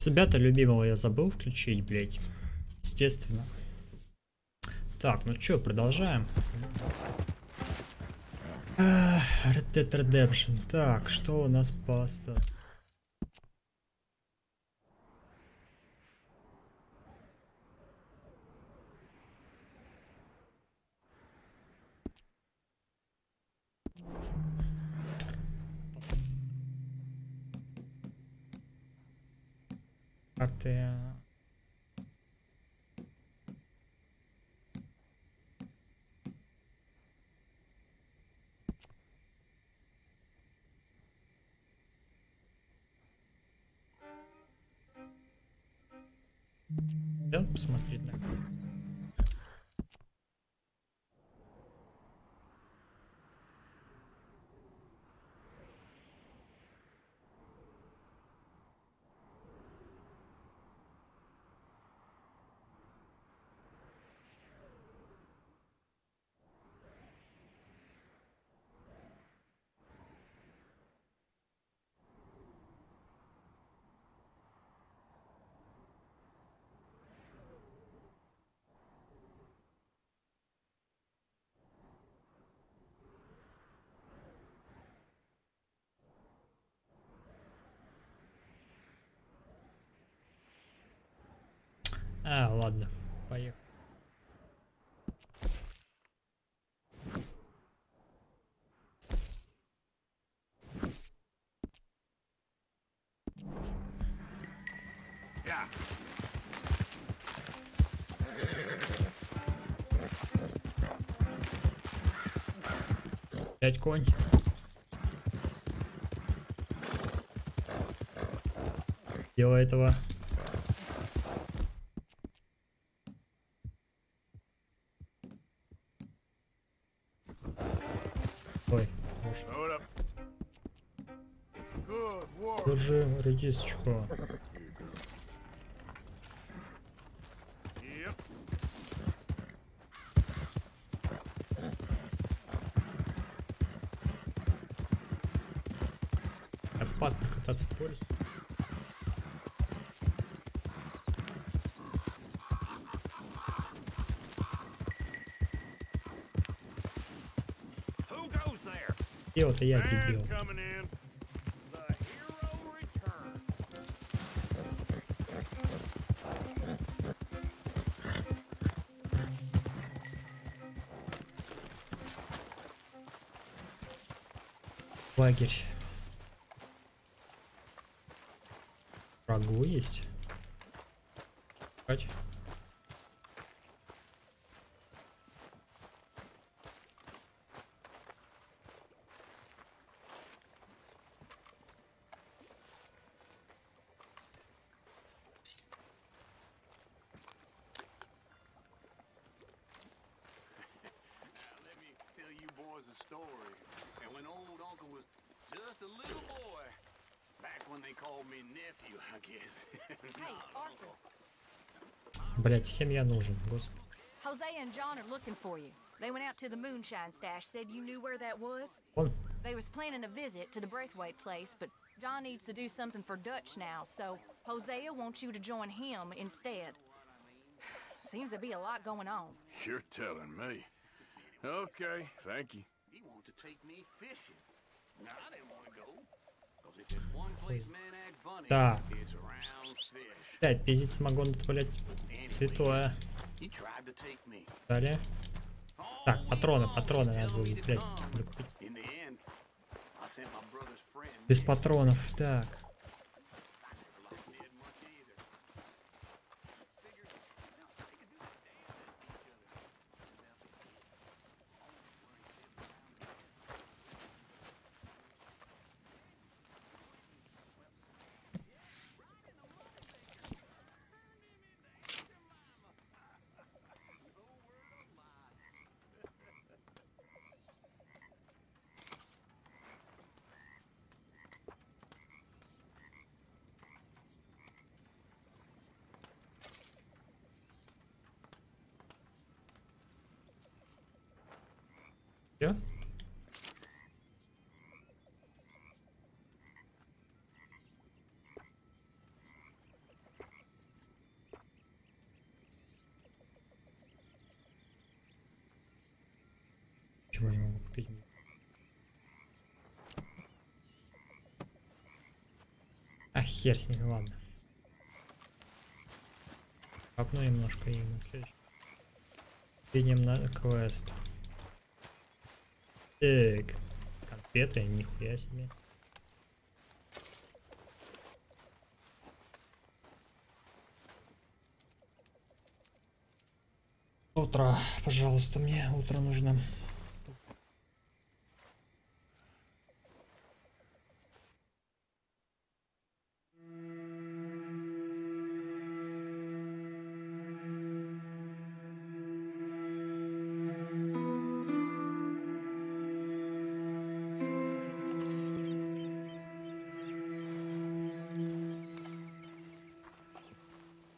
Себя-то любимого я забыл включить, блять. Естественно. Так, ну чё, продолжаем. Red Dead Redemption. Так, что у нас по статусу? Карты. Да, посмотреть, да. Ладно, поехали. Пять конь. Делай этого. Ой, держи редисочку. Опасно кататься по лесу. Дело-то я дебил. Лагерь. Врагу есть. Блять, всем я нужен, господи. Hosea and John are looking for you. They went out to the moonshine stash, said you knew where that was. Он. They was planning a visit to the Braithwaite place, but John needs to do something for Dutch now, so Hosea wants you to join him instead. Seems to be a lot going on. You're telling me. Okay, thank you. He wanted to take me fishing. No, I didn't want to go. Because if there's one place man act funny, it's around fish. Блять, пиздец самогон, это, блять, святое. Далее. Так, патроны надо блять, докупить. Без патронов, так. ничего не могу купить. А хер с ними, ладно. Копну немножко и на следующий. Видим на квест. Так. Конфеты, нихуя себе. Утро, пожалуйста, мне утро нужно.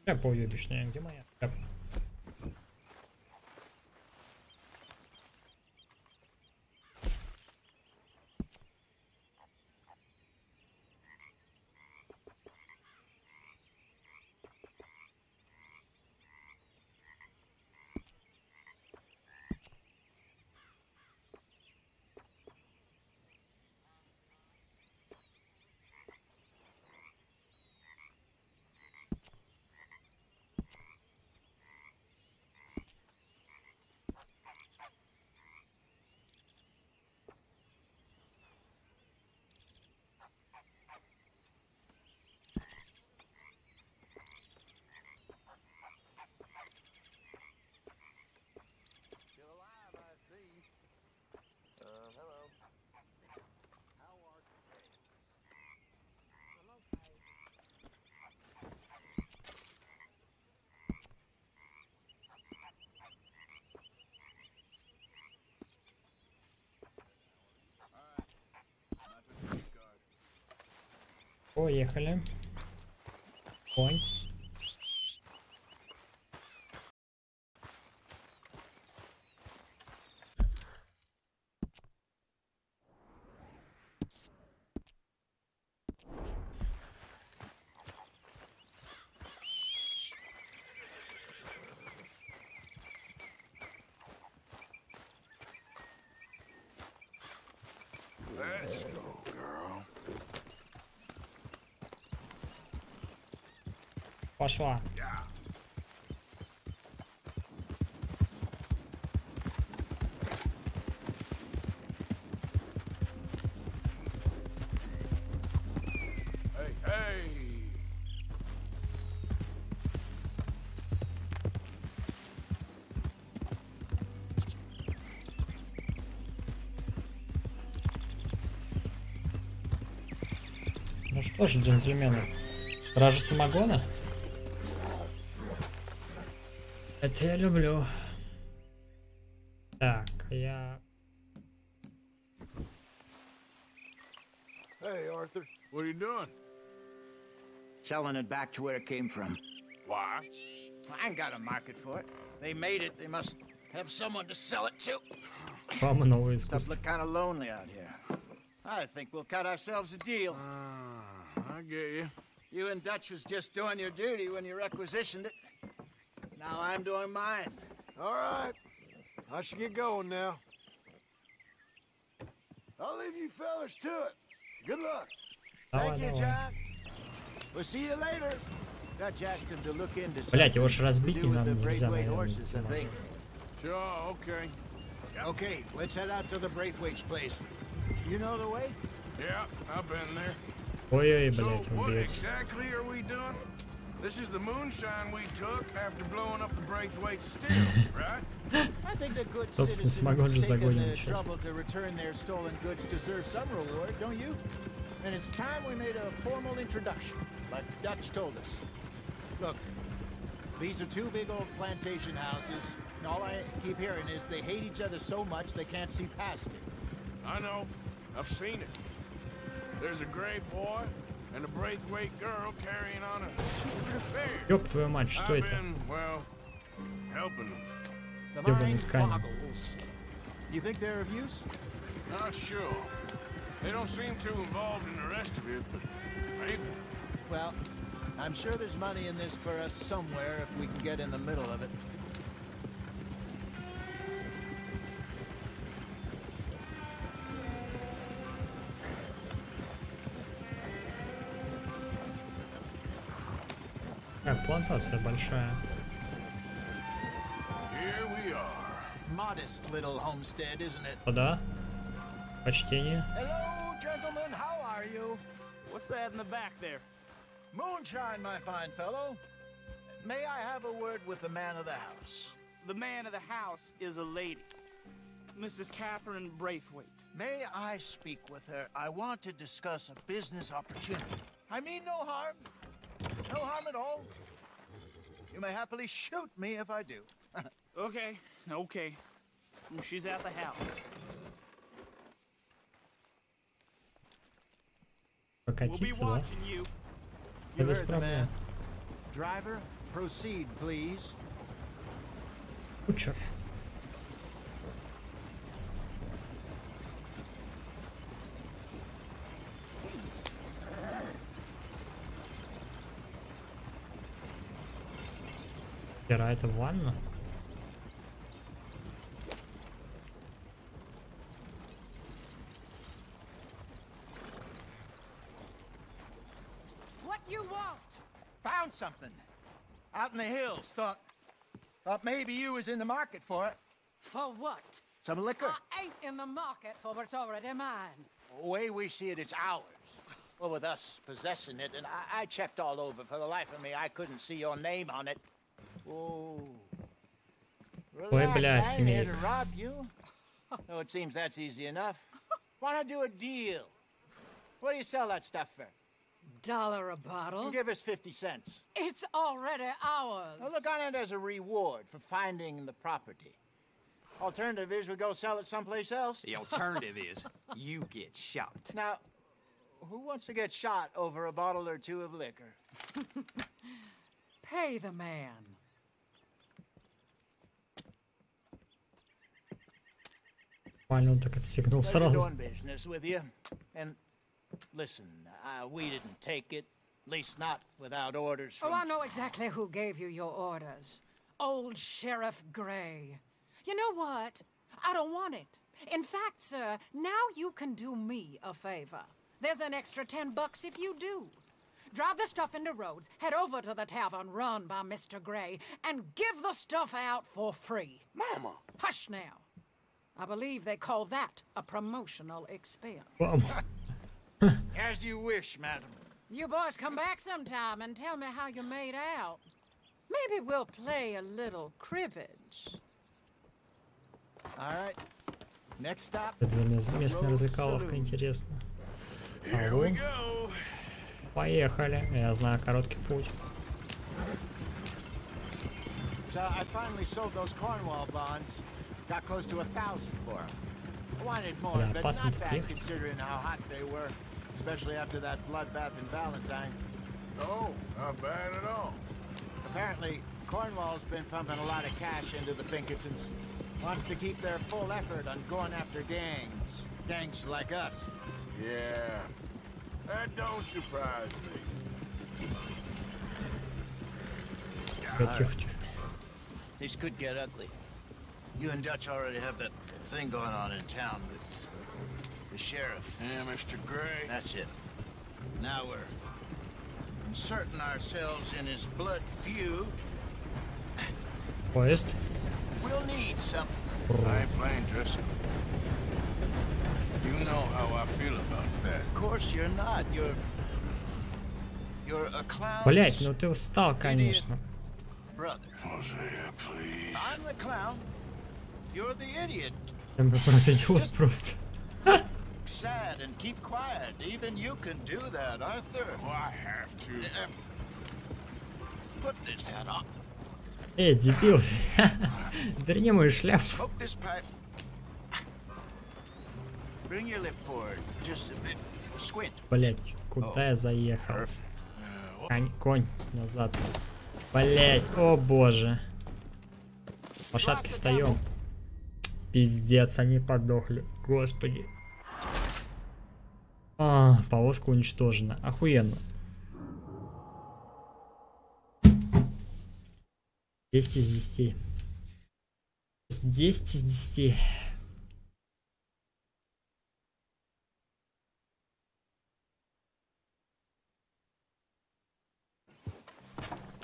Шляпа уебищная, где моя шляпа? Поехали. Конь. Let's go, girl. Пошла. Yeah. Hey, hey. Ну что ж, джентльмены. Стражи самогона? Это я люблю. Так, я... Hey, Arthur. What are you doing? Selling it back to where it came from. Why? I ain't got a market for it. They made it. They must have someone to sell it to. Мама новое Stuff искусство. look kind of lonely out here. I think we'll cut ourselves a deal. I get you. You and Dutch was just doing your duty when you requisitioned it. Now I'm doing mine. All right. I should get going now. I'll leave you fellas to it. Good luck. Давай, Thank you, давай. John. We'll see you later. Dutch asked him to look into Блять, его something ж разбить to не do with надо, the нельзя, Braithwaite наверное, horses, I максимально. think. Sure, okay. Okay, let's head out to the Braithwaite's place. You know the way? Yeah, I've been there. Ой-ой, So, блять, он what бьет. exactly are we doing? This is the moonshine we took after blowing up the Braithwaite still, right? I think the good Собственно, citizens самогон же taking загоним the сейчас. trouble to return their stolen goods deserve some reward, don't you? And it's time we made a formal introduction, like Dutch told us. Look, these are two big old plantation houses, and all I keep hearing is they hate each other so much they can't see past it. I know. I've seen it. There's a gray boy and a Braithwaite girl carrying on a secret affair. Ёб твою мать, что I've это? been, well, helping them. The Ёбаный mind камень. boggles. You think they're of use? Not sure. They don't seem too involved in the rest of it, but maybe. Well, I'm sure there's money in this for us somewhere if we can get in the middle of it. Плантация большая. Here we are. Modest little homestead, isn't it? О, да. Почтение. Hello, gentlemen. How are you? What's that in the back there? Moonshine, my fine fellow. May I have a word with the man of the house? The man of the house is a lady, Mrs. Catherine Braithwaite. May I speak with her? I want to discuss a business opportunity. I mean no harm. No harm at all. You may happily shoot me if I do. Okay. She's at the house. We'll be Прокатиться, да? watching you. Да You без heard the проблем. man. Driver, proceed, please. Кучер. Хера, это ванна? What you want? Found something. Out in the hills. Thought maybe you was in the market for it. For what? Some liquor. I ain't in the market for what's already mine. The way we see it, it's ours. Well, with us possessing it, and I checked all over. For the life of me, I couldn't see your name on it. Oh. Ой, бля, Relax, I ain't here to семейка. rob you. No, it seems that's easy enough. Why not do a deal? What do you sell that stuff for? $1 a bottle? Give us 50 cents. It's already ours. Now look on it as a reward for finding the property. Alternative is we go sell it someplace else. The alternative is you get shot. Now, who wants to get shot over a bottle or two of liquor? Pay the man. Нормально он так отстегнул Pleasure сразу. doing business with you. And listen, we didn't take it. At least not without orders Oh, from... I know exactly who gave you your orders. Old Sheriff Gray. You know what? I don't want it. In fact, sir, now you can do me a favor. There's an extra $10 if you do. Drive the stuff into Rhodes, head over to the tavern run by Mr. Gray, and give the stuff out for free. Mama. Hush now. I believe they call that a promotional expense. As you wish, madam. You boys come back sometime and tell me how you made out. Maybe we'll play a little cribbage. All right. Next stop. Это местная развлекаловка, интересно. Here we go. Поехали. Я знаю короткий путь. So I finally sold those Cornwall bonds. Got close to 1,000 for them. I wanted more, Бля, but опасно not тут bad ехать. considering how hot they were, especially after that bloodbath in Valentine. No, not bad at all. Apparently, Cornwall's been pumping a lot of cash into the Pinkertons. Wants to keep their full effort on going after gangs. Gangs like us. Yeah, that don't surprise me. Тихо-тихо. This could get ugly. You and Dutch already have that thing going on in town with the sheriff. Yeah, Mr. Gray. That's it. Now we're inserting ourselves in his blood feud. Поезд. We'll need something. I ain't playing Jesse. You know how I feel about that. Of course you're not. You're a clown. Блять, ну ты устал, конечно. Brother. Hosea, please. I'm the clown. You're the idiot. Брат идиот просто. Sad and keep quiet. Even you can do that, Arthur. Oh, I have to. Put this hat on. Дебил. Верни мою шляпу. Smoke this pipe. Bring your lip forward just a bit. Squint. Блять, куда я заехал? Конь назад. Блять, о боже. Лошадки встаем. Пиздец, они подохли. Господи. Повозка уничтожена. Охуенно. 10 из 10. 10 из 10.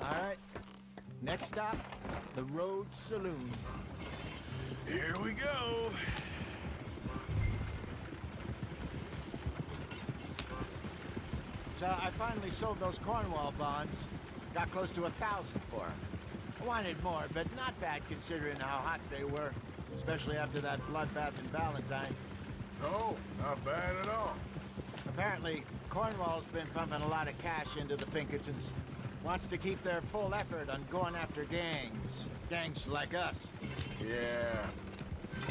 All All right. Next stop, the Road Saloon. Here we go. So I finally sold those Cornwall bonds. Got close to 1,000 for them. I wanted more, but not bad considering how hot they were, especially after that bloodbath in Valentine. No, not bad at all. Apparently, Cornwall's been pumping a lot of cash into the Pinkertons. Wants to keep their full effort on going after gangs. Gangs like us. Yeah,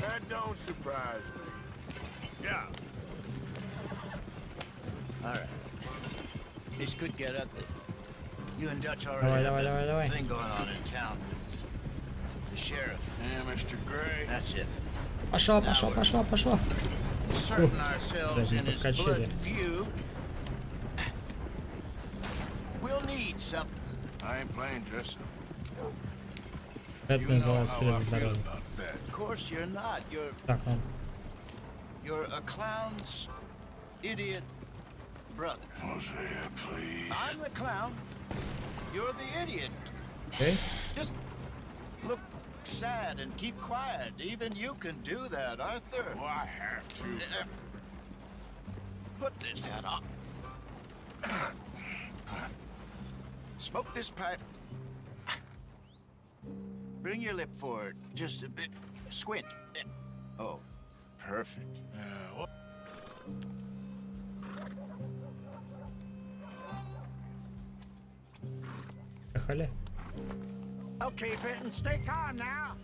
that don't surprise me. Yeah. All right. This could get ugly. You and Dutch already Давай, have давай, that давай, давай. thing going on in town with the sheriff. Yeah, Mr. Gray. That's it. Пошло, пошло, пошло, пошло. Certain ourselves Даже не in this проскочили. blood feud. We'll need something. I ain't playing dress up. Это You know называется how I срез feel здоровья. about that. Of course you're not. Так, ладно. You're a clown's idiot brother. Hosea, please. I'm the clown. You're the idiot. Окей. Just look sad and keep quiet. Even you can do that, Arthur. Oh, I have to. Put this hat on. Smoke this pipe. Bring your lip forward just a bit. Squint. Oh, perfect. What? Поехали. Okay, Fenton, stay calm now.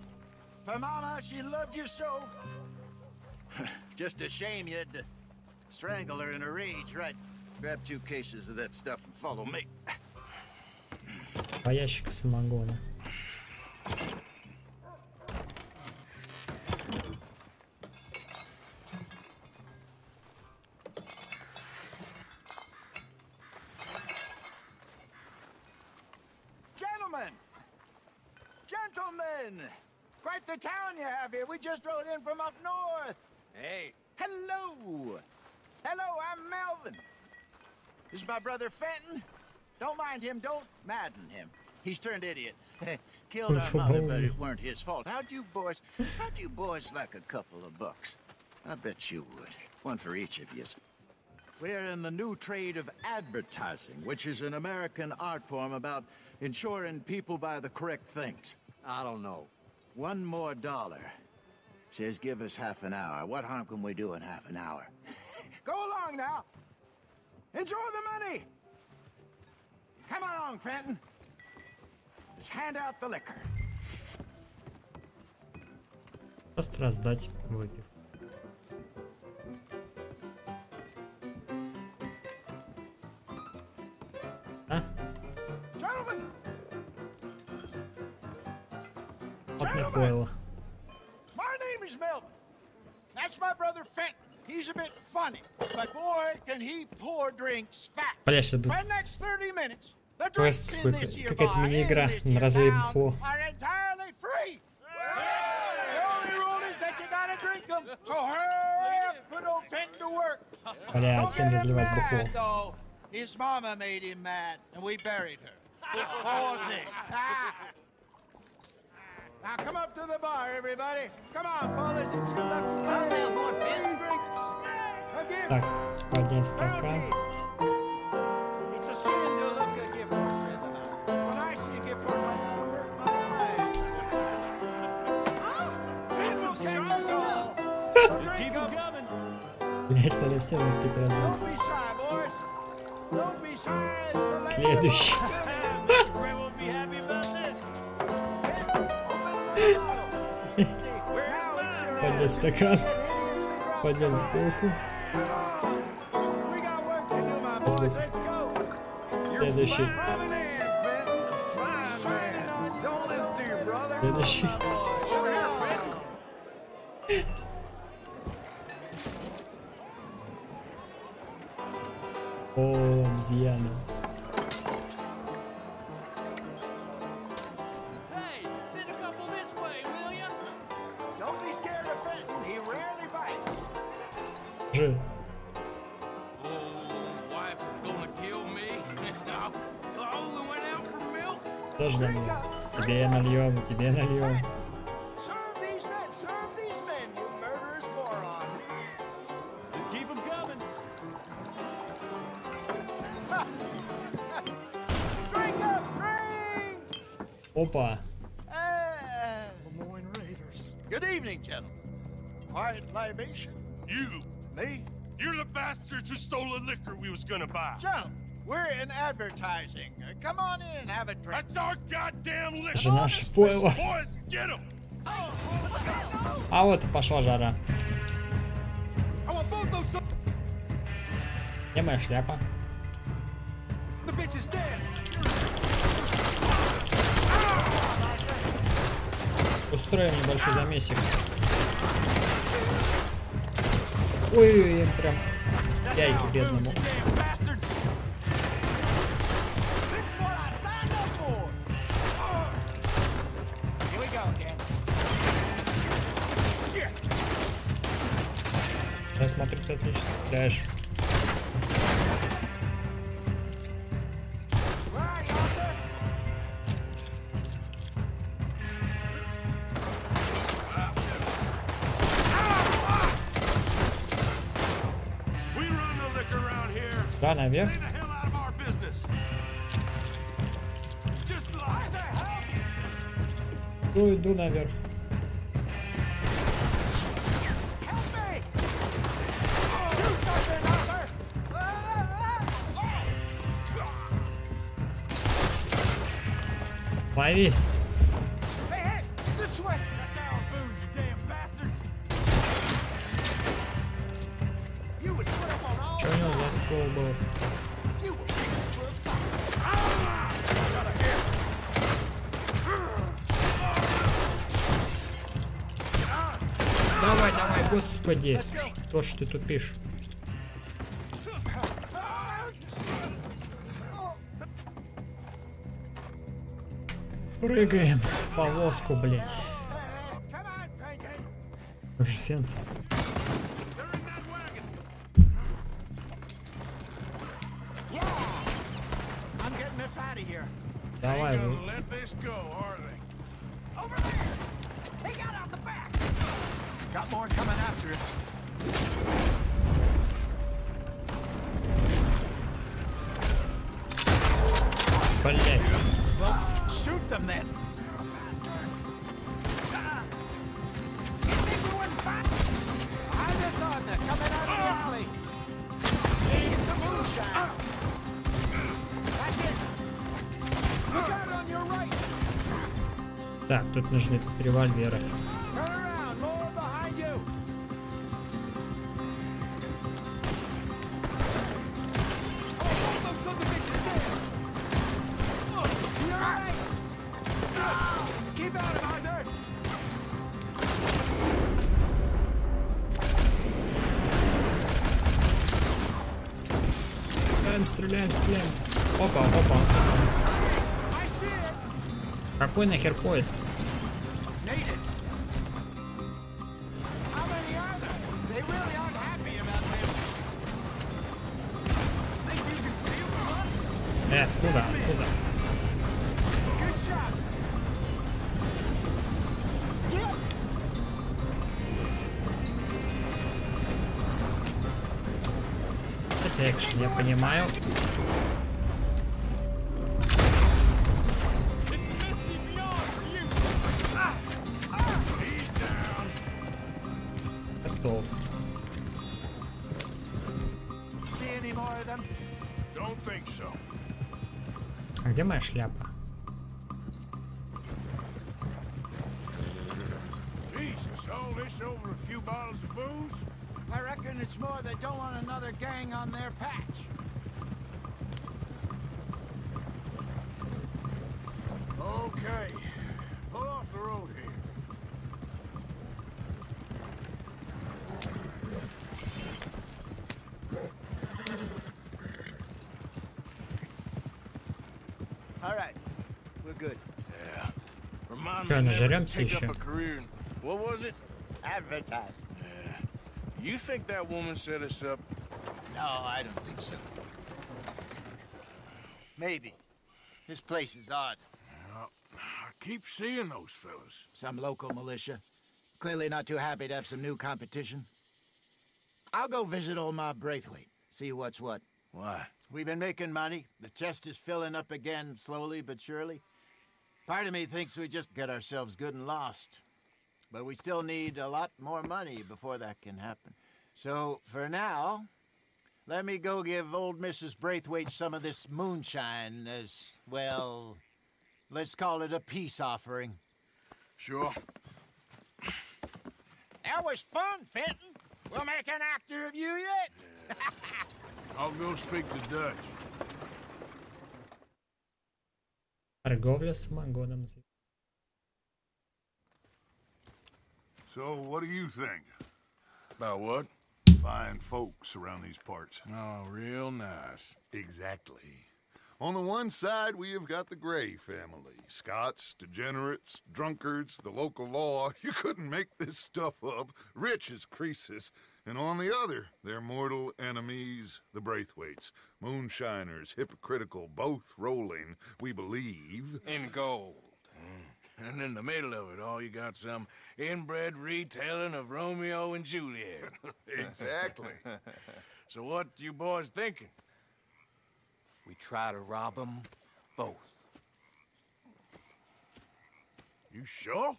For Mama, she loved you so. Just a shame you had to strangle her in a rage, right? Grab 2 cases of that stuff and follow me. 2 ящика самогона. Gentlemen! Quite the town you have here. We just rode in from up north. Hey. Hello! Hello, I'm Melvin. This is my brother Fenton. Don't mind him, don't madden him. He's turned idiot. Killed our mother, but it weren't his fault. How'd you boys like a couple of bucks? I bet you would. One for each of you. We're in the new trade of advertising, which is an American art form about ensuring people buy the correct things. I don't know. $1 more. Says give us half an hour. What harm can we do in half an hour? Go along now. Enjoy the money. Come along, Fenton. Just hand out the liquor. Просто раздать выпив. А? Gentlemen! Вот не понял. My name is Melvin. That's my brother Fenton. He's a bit funny, but boy, can he pour drinks fast. Бля, сейчас For будет the next 30 minutes, the квест drinks in какой-то, this here какая-то bar мини-игра and this на here разлей town бухло. are entirely free. The only rule is that you gotta drink them. So hurry up, put old Fenton to work. Бля, Don't всем get him разливать бухло. mad, though. His mama made him mad, and we buried her. Poor thing. Now come up to the bar, everybody. Come on, fellas, it's your lucky day. I'll have more drinks. Again. Так, поднять стакан. Okay. It's a sin to look a gift horse in the mouth. When I see a gift horse, I avert my eyes. Sin will catch us all. Just keep them coming. Блять, надо всем успеть Don't раздать. be shy, boys. Don't be shy. It's the lady Следующий. Mr. Gray won't be happy about this. Поднять стакан. Поднять бутылку. We got work to do, my boys. Let's go. Следующий. Fine, man. Don't listen to your brother. Следующий. О, обезьяна. Hey, send a couple this way, will ya? Don't be scared of Fenton. He rarely bites. Же. Oh, wife is gonna kill me. I only went out for milk. Тоже нальем. Тебе нальем, тебе нальем. Serve these men, you murderous moron. Just keep them coming. Drink up, drink! Опа. Lemoyne Raiders. Good evening, gentlemen. Quiet libation. You. Me? You're the bastards who stole the liquor we was gonna buy. Gentlemen, we're in advertising. Come on in and have a drink. That's our goddamn liquor. Это наше пойло. Boys, get him! А вот и пошла жара. I want both those sons. Где моя шляпа? The bitch is dead. Устроим небольшой замесик. Ой, им прям яйки бедному. Damn bastards. This is what I signed up for. Here we go, again. Я смотрю, ты отлично стреляешь. Right, Arthur. We run the liquor around here. Да, наверх. Stay the hell out of our business. Just like that. Иду наверх. Help me! Do something, Arthur! Лови. Hey, hey! This way! That's our booze, you damn bastards. You was put up on all Что у него за ствол был? You were waiting for a fight. Давай, давай, господи. Что ж ты тупишь? Прыгаем в повозку, блять. Come on, Frankie. Уже фент. Yeah! I'm getting us out of here. Давай, Ain't вы. gonna let this go, are they? Over there! Take out the back! Got more coming after us. Блять. Well, shoot them then. You think we wouldn't fight? Behind us, Arthur, coming out of the alley. It's the moonshine. That's it. Look out on your right. Так, тут нужны револьверы. Turn around, more behind you. Both those sons of bitches dead. You all right? Keep at him, Arthur. Стреляем, стреляем, стреляем. Опа, опа. I see it. Какой нахер поезд? Native. How many are there? They really aren't happy about this. Think you can steal from us? Откуда? Откуда? Good shot. Get. Это экшен, я понимаю. Готов. See any more of them? Don't think so. А где моя шляпа? Jesus, all this over a few bottles of booze? I reckon it's more they don't want another gang on their patch. Okay. Pull off the road here. All right, we're good. Yeah. Remind Чё, me never to нажрёмся take ещё? up a career in... What was it? Advertising. You think that woman set us up? No, I don't think so. Maybe. This place is odd. I keep seeing those fellas. Some local militia. Clearly not too happy to have some new competition. I'll go visit old Ma Braithwaite, see what's what. Why? We've been making money. The chest is filling up again, slowly but surely. Part of me thinks we just get ourselves good and lost. But we still need a lot more money before that can happen. So, for now, let me go give old Mrs. Braithwaite some of this moonshine as, well, let's call it a peace offering. Sure. That was fun, Fenton. We'll make an actor of you yet. I'll go speak to Dutch. Торговля самогоном. So, what do you think? About what? Fine folks around these parts. Oh, real nice. Exactly. On the one side, we have got the Gray family. Scots, degenerates, drunkards, the local law. You couldn't make this stuff up. Rich as Croesus. And on the other, their mortal enemies, the Braithwaites. Moonshiners, hypocritical, both rolling, we believe. In gold. And in the middle of it all, you got some inbred retelling of Romeo and Juliet. Exactly. So what you boys thinking? We try to rob them both. You sure?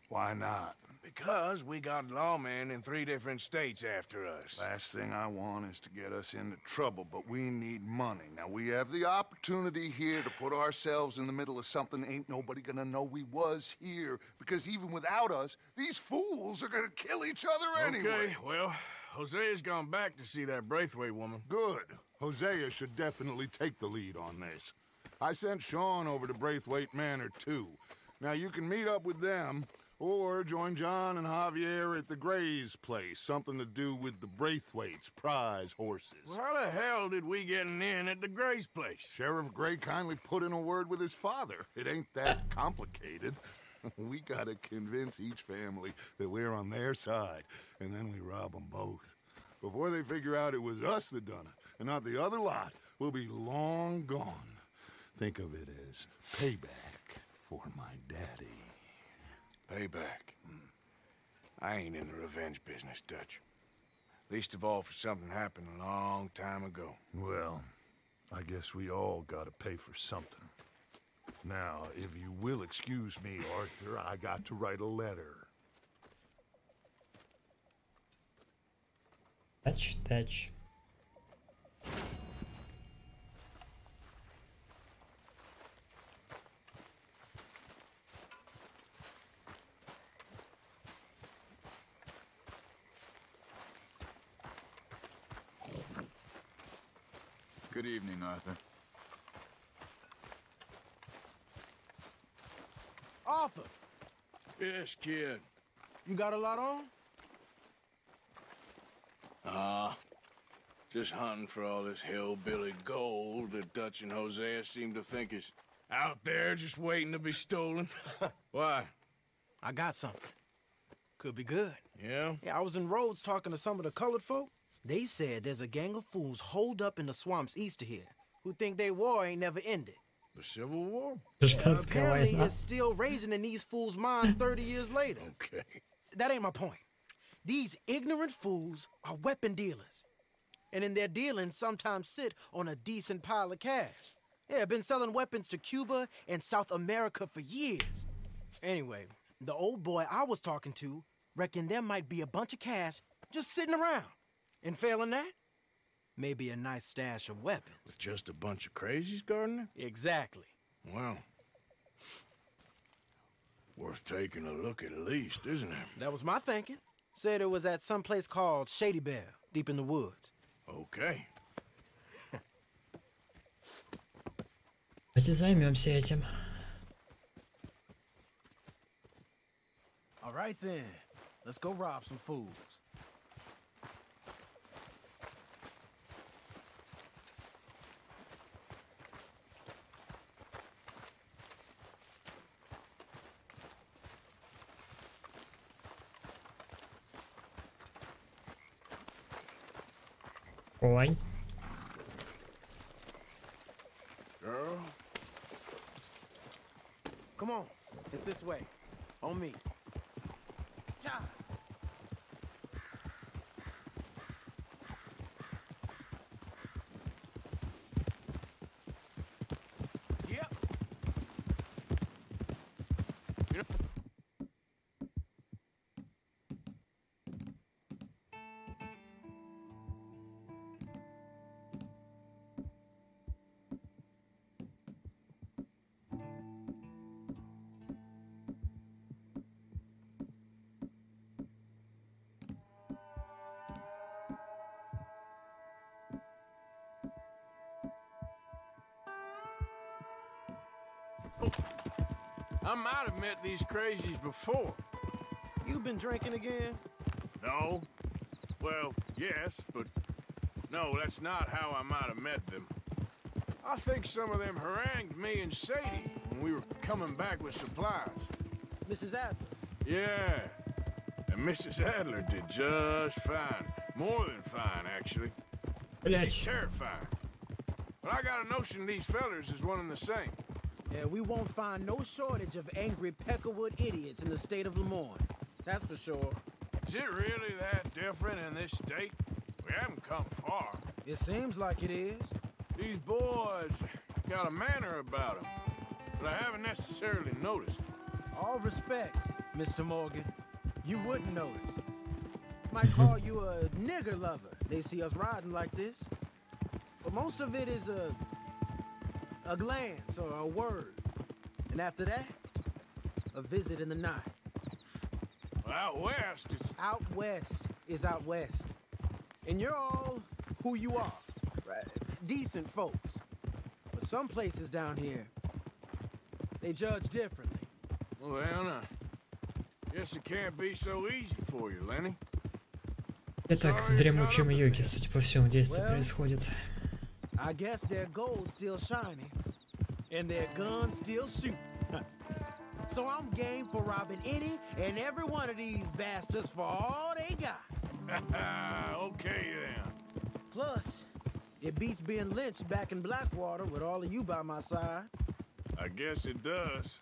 Why not? Because we got lawmen in 3 different states after us. Last thing I want is to get us into trouble, but we need money. Now, we have the opportunity here to put ourselves in the middle of something ain't nobody gonna know we was here, because even without us, these fools are gonna kill each other anyway. Okay, well, Hosea's gone back to see that Braithwaite woman. Good. Hosea should definitely take the lead on this. I sent Sean over to Braithwaite Manor, too. Now, you can meet up with them, or join John and Javier at the Gray's place. Something to do with the Braithwaites' prize horses. Well, how the hell did we get in at the Gray's place? Sheriff Gray kindly put in a word with his father. It ain't that complicated. We gotta convince each family that we're on their side, and then we rob them both. Before they figure out it was us that done it, and not the other lot, we'll be long gone. Think of it as payback for my daddy. Payback. I ain't in the revenge business, Dutch. Least of all for something happened a long time ago. Well, I guess we all gotta pay for something. Now, if you will excuse me, Arthur, I got to write a letter. Touch. Good evening, Arthur. Arthur, Yes, kid. you got a lot on? Just hunting for all this hillbilly gold that Dutch and Hosea seem to think is out there just waiting to be stolen. Why? I got something. Could be good. Yeah? Yeah, I was in Rhodes talking to some of the colored folk. They said there's a gang of fools holed up in the swamps east of here who think their war ain't never ended. The Civil War? Гражданская Apparently, война. it's still raging in these fools' minds 30 years later. Okay. That ain't my point. These ignorant fools are weapon dealers. And in their dealing, sometimes sit on a decent pile of cash. Yeah, been selling weapons to Cuba and South America for years. Anyway, the old boy I was talking to reckoned there might be a bunch of cash just sitting around. And failing that, maybe a nice stash of weapons. With just a bunch of crazies guarding it? Exactly. Well, worth taking a look at least, isn't it? That was my thinking. Said it was at some place called Shady Belle, deep in the woods. Okay. Давайте займемся этим. All right then, let's go rob some fools. Конь. Girl? Come on. It's this way. On me. Ja. Yep. I might have met these crazies before. You been drinking again? No. Well, yes, but no, that's not how I might have met them. I think some of them harangued me and Sadie when we were coming back with supplies. Mrs. Adler. Yeah. And Mrs. Adler did just fine. More than fine, actually. She's Блять. terrifying. But I got a notion these fellers is one and the same. Yeah, we won't find no shortage of angry Peckerwood idiots in the state of Lemoyne. That's for sure. Is it really that different in this state? We haven't come far. It seems like it is. These boys got a manner about them, but I haven't necessarily noticed. All respect, Mr. Morgan. You wouldn't notice. Might call you a nigger lover. They see us riding like this. But most of it is a glance or a word. And after that, a visit in the night. Well, out west, it's... Out west is out west. And you're all who you are. Right? Decent folks. But some places down here, they judge differently. Well, I guess it can't be so easy for you, Lenny. Итак, в дремучем йоге, судя по всему, действие Well, происходит. I guess their gold's still shining, and their guns still shoot. So I'm game for robbing any and every one of these bastards for all they got. Okay, then. Plus, it beats being lynched back in Blackwater with all of you by my side. I guess it does.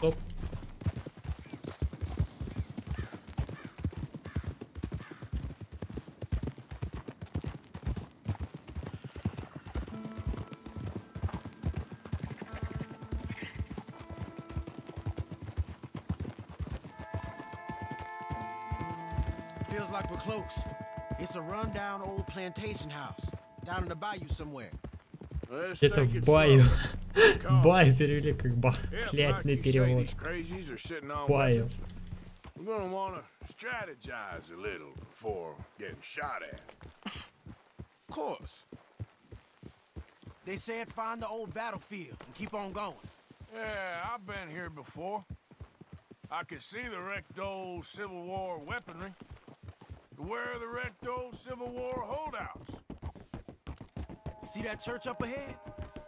Оп. Feels like we're close. It's a rundown old plantation house down in the bayou somewhere. Let's Где-то take в it баю. slow. Баю перевели как If, блядный like you say, перевод. these crazies are sitting on Баю. weapons, we're gonna wanna strategize a little before getting shot at. Of course. They said find the old battlefield and keep on going. Yeah, I've been here before. I can see the wrecked old Civil War weaponry. Where are the wrecked old Civil War holdouts? See that church up ahead?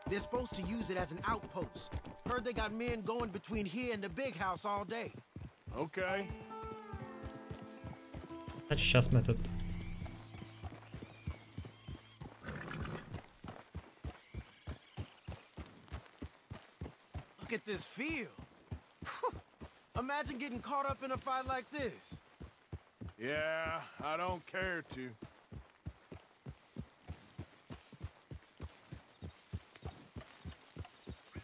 They're supposed to use it as an outpost. Heard they got men going between here and the big house all day. Okay. Значит, сейчас мы тут... Look at this field. Imagine getting caught up in a fight like this. Yeah, I don't care to.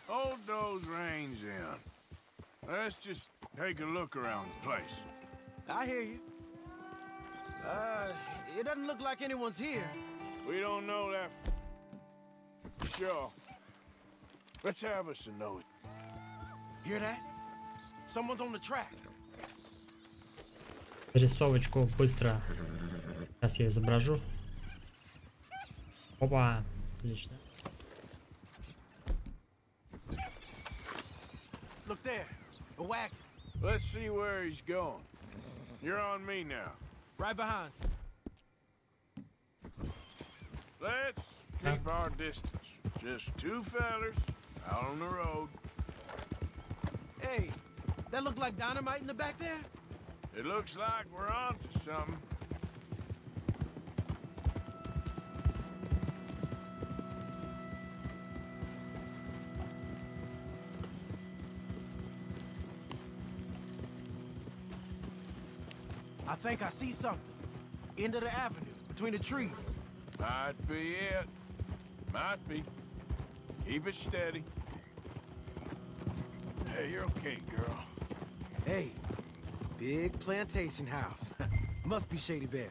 Hold those reins in. Let's just take a look around the place. I hear you. It doesn't look like anyone's here. We don't know that for sure. Let's have us a nose. Hear that? Someone's on the track. Рисовочку быстро. Сейчас я изображу. Опа. Отлично. Look there. A wagon. Let's see where he's going. You're on me now. Right behind. Let's keep our distance. Just two fellers out on the road. Hey, that look like dynamite in the back there? It looks like we're onto something. I think I see something. End of the avenue, between the trees. Might be it. Might be. Keep it steady. Hey, you're okay, girl. Hey, big plantation house. Must be Shady Bear.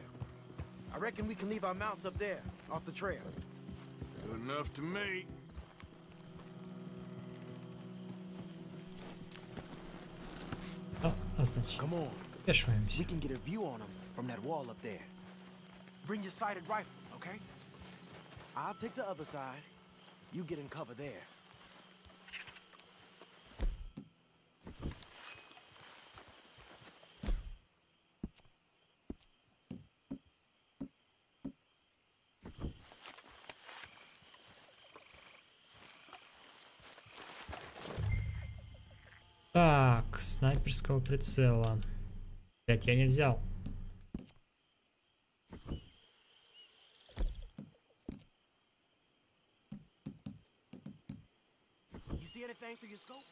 I reckon we can leave our mounts up there, off the trail. Good enough to me. О, значит, Come on. спешиваемся. We can get a view on them from that wall up there. Bring your sighted rifle, okay? I'll take the other side. You get in cover there. Так, снайперского прицела. Блять, я не взял. You see anything through your scope?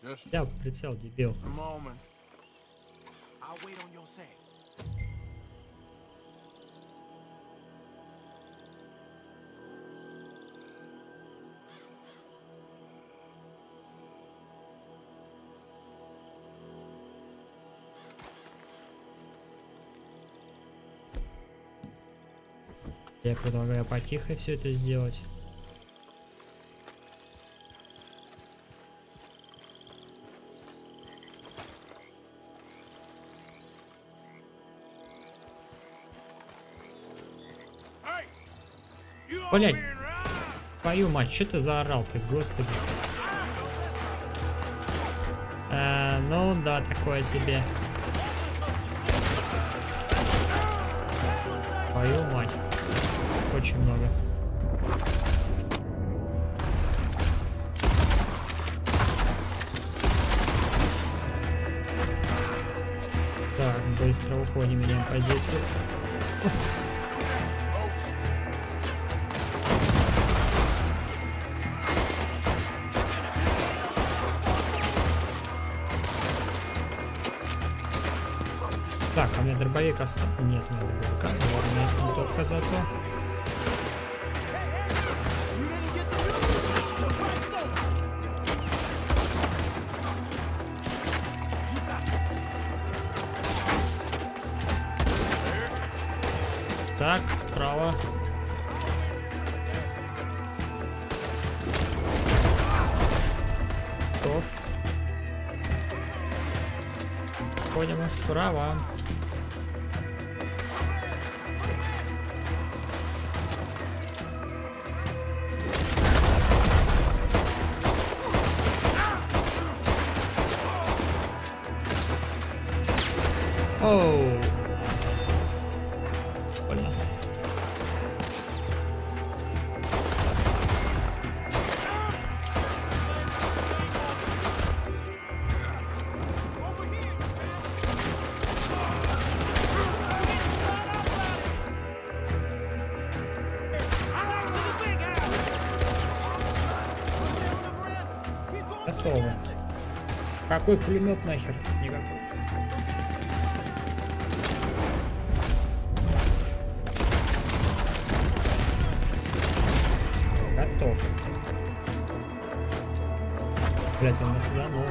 Just Взял прицел, дебил. a moment. I'll wait on your say. Я предлагаю потихо все это сделать. Hey! You all Блять, being right? твою мать, что ты заорал ты, господи. Ну да, такое себе. Твою мать. Очень много. Так, быстро уходим, меняем позицию. Так, а у меня дробовик остался. Нет, у меня дробовика. Вот у меня есть винтовка зато. Так, справа. Готов. Ходим справа. Оу. Больно. Готово. Какой пулемет нахер? Никакой. Готов. Блять, он меня саданул.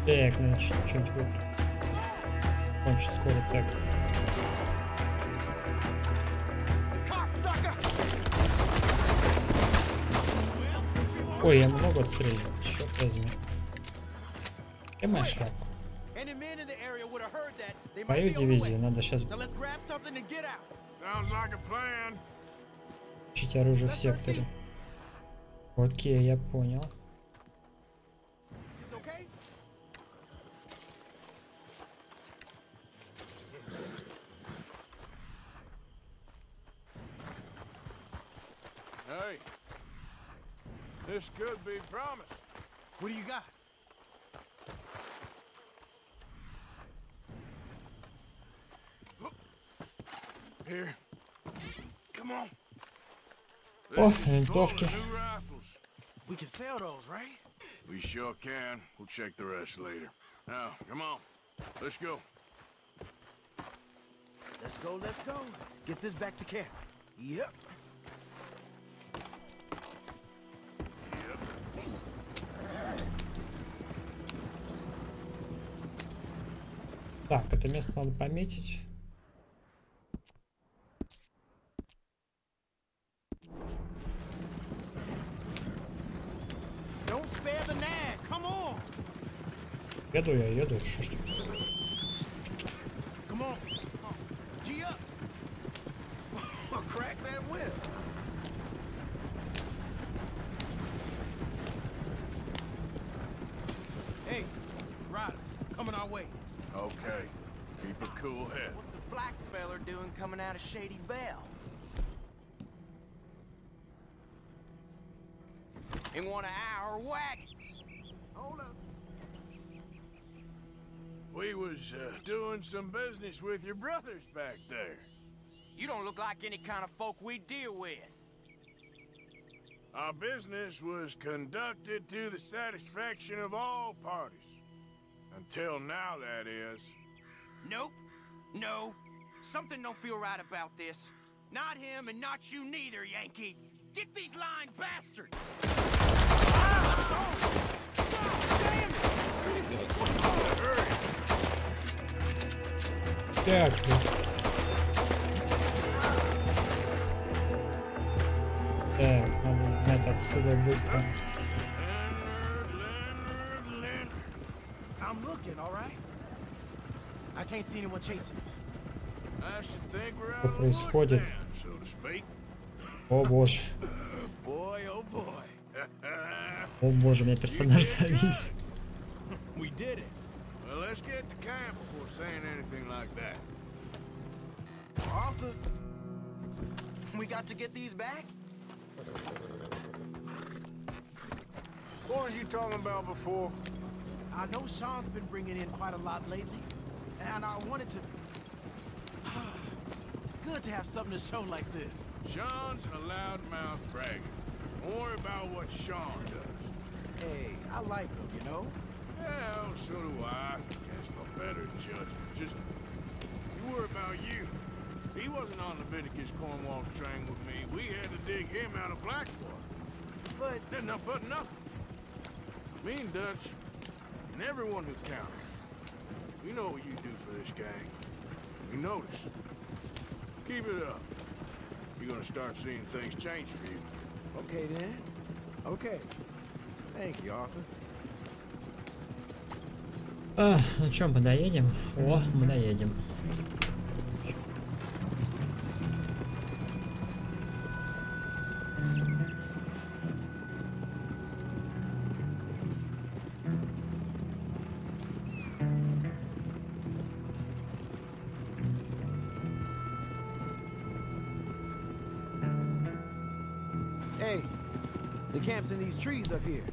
Так, надо что-нибудь выпить. Кончится скоро так. Ой, я много отстреливал, черт возьми. Где моя шляпа? Мою дивизию надо сейчас Sounds like a plan. учить оружие в секторе. Окей, я понял. Hey, this could be promising. What do you got? Here. Come on. О, This is full of винтовки. new rifles. We can sell those, right? We sure can. We'll check the rest later. Now, come on. Let's go. Let's go, let's go. Get this back to camp. Yep. Так, это место надо пометить. Don't spare the nag. Come on. Еду я, еду. Что ж ты? Come on. G up. Crack that whip. Hey, riders, coming our way. Okay. Keep a cool head. What's a black feller doing coming out of Shady Belle? In one of our wagons. Hold up. We was doing some business with your brothers back there. You don't look like any kind of folk we deal with. Our business was conducted to the satisfaction of all parties. Until now, that is. Nope. No. Something don't feel right about this. Not him and not you neither, Yankee. Get these lying bastards! Так, так, надо гнать отсюда быстро. I'm looking, all right? I can't see anyone chasing us. I should think we're out Что of luck происходит? then, so to speak. О боже. Boy, oh boy. О боже, у меня персонаж завис. We did it. Well, let's get to camp before saying anything like that. Arthur, we got to get these back? What was you talking about before? I know Sean's been bringing in quite a lot lately, and I wanted to... It's good to have something to show like this. Sean's a loudmouth bragger. Don't worry about what Sean does. Hey, I like him, you know? Well, so do I. Against my better judgment. Just, you worry about you. He wasn't on Leviticus Cornwall's train with me. We had to dig him out of Blackwater. But... But nothing. Me and Dutch, and everyone who counts, we know what you do for this gang. We notice. Keep it up. You're gonna start seeing things change for you. Okay, then. Okay. Thank you, Arthur. Ну чё, мы доедем? О, мы доедем. Hey, the camp's in these trees up here.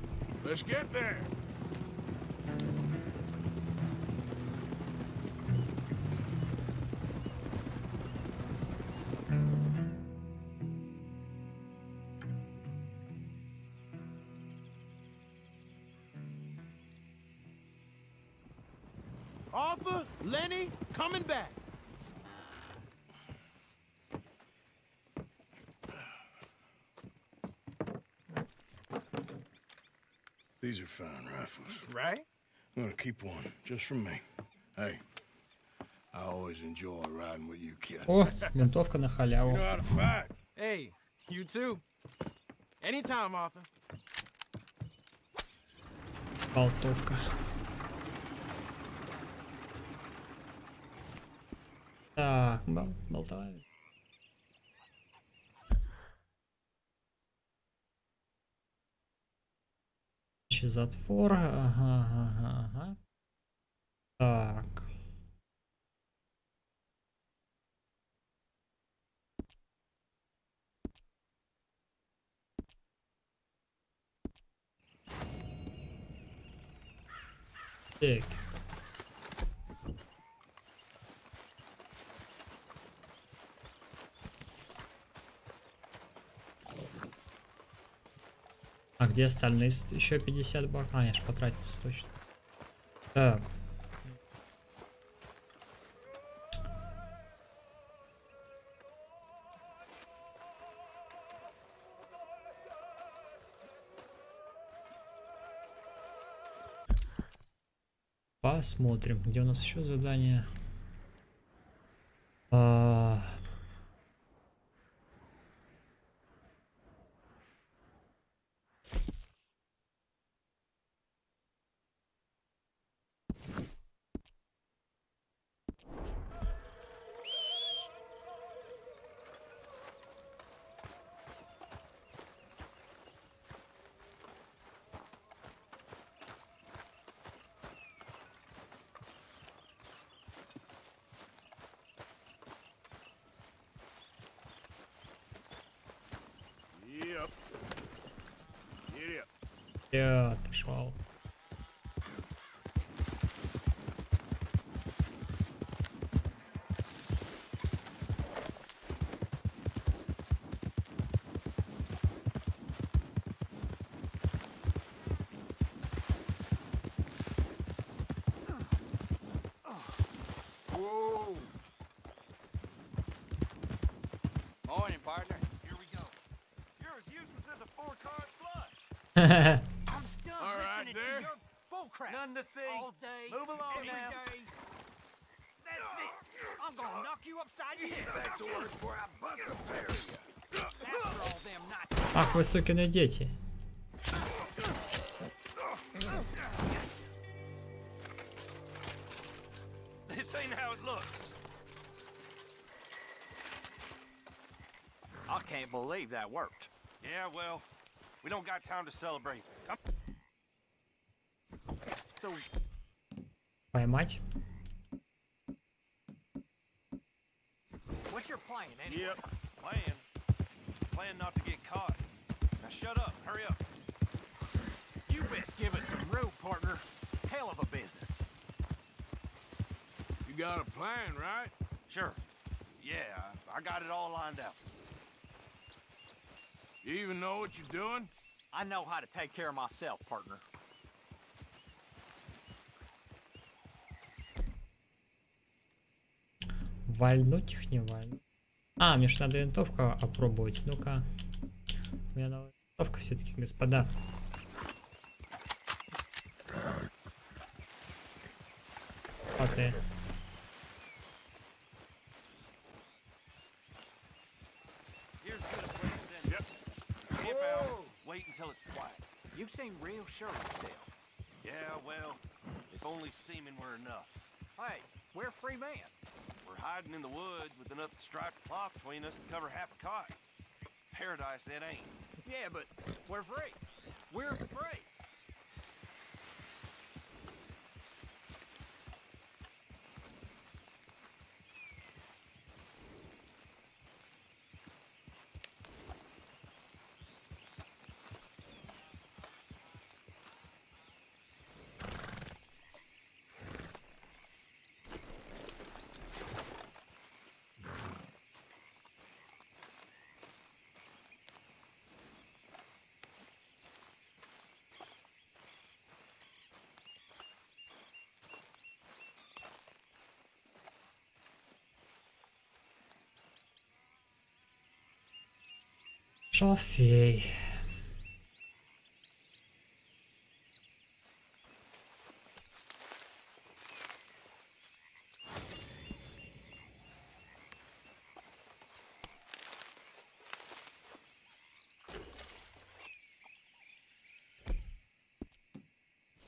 Let's get there. Arthur, Lenny, coming back. These are fine rifles. Right? I'm gonna keep one, just for me. Hey, I always enjoy riding with you, kid. О, винтовка на You know халяву. how to fight. Hey, you too. Anytime, Arthur. Болтовка. Так, болтаю. Затвор. Ага. Так. Так. А где остальные? Еще 50 бак. А, я ж потратился точно. Так. Посмотрим, где у нас еще задание. Yep. Get up. Я пошел. Whoa. Morning, partner. Here we go. You're as useless as a 4-card flush. I'm done All right, listening there. to your bull crap. None to see. All day. Move along every now. day. That's it. I'm gonna knock you upside your head. Back to work before I bust a pair of you. After all them nights. Ах, вы сукины дети. This ain't how it looks. I can't believe that worked. Yeah, well, we don't got time to celebrate. Come. So, Поймать. what's your plan anyway? Yep. Plan not to get caught. Now shut up. Hurry up. You best give us some room, partner. Hell of a business. You got a plan, right? Sure. Yeah, I got it all lined out. You even know what you're doing? I know how to take care of myself, partner. Вальнуть их не вальнуть. А, мне ж надо винтовку опробовать. Ну-ка. У меня новая винтовка все-таки, господа. А ты? Here's good a place then. Yep. Camp out. Wait until it's quiet. You seem real sure of yourself. Yeah, well, if only seeming were enough. Hey, we're free man. We're hiding in the woods with enough striped cloth between us to cover half a cot. Paradise that ain't. Yeah, but we're free. We're free. Шалфей.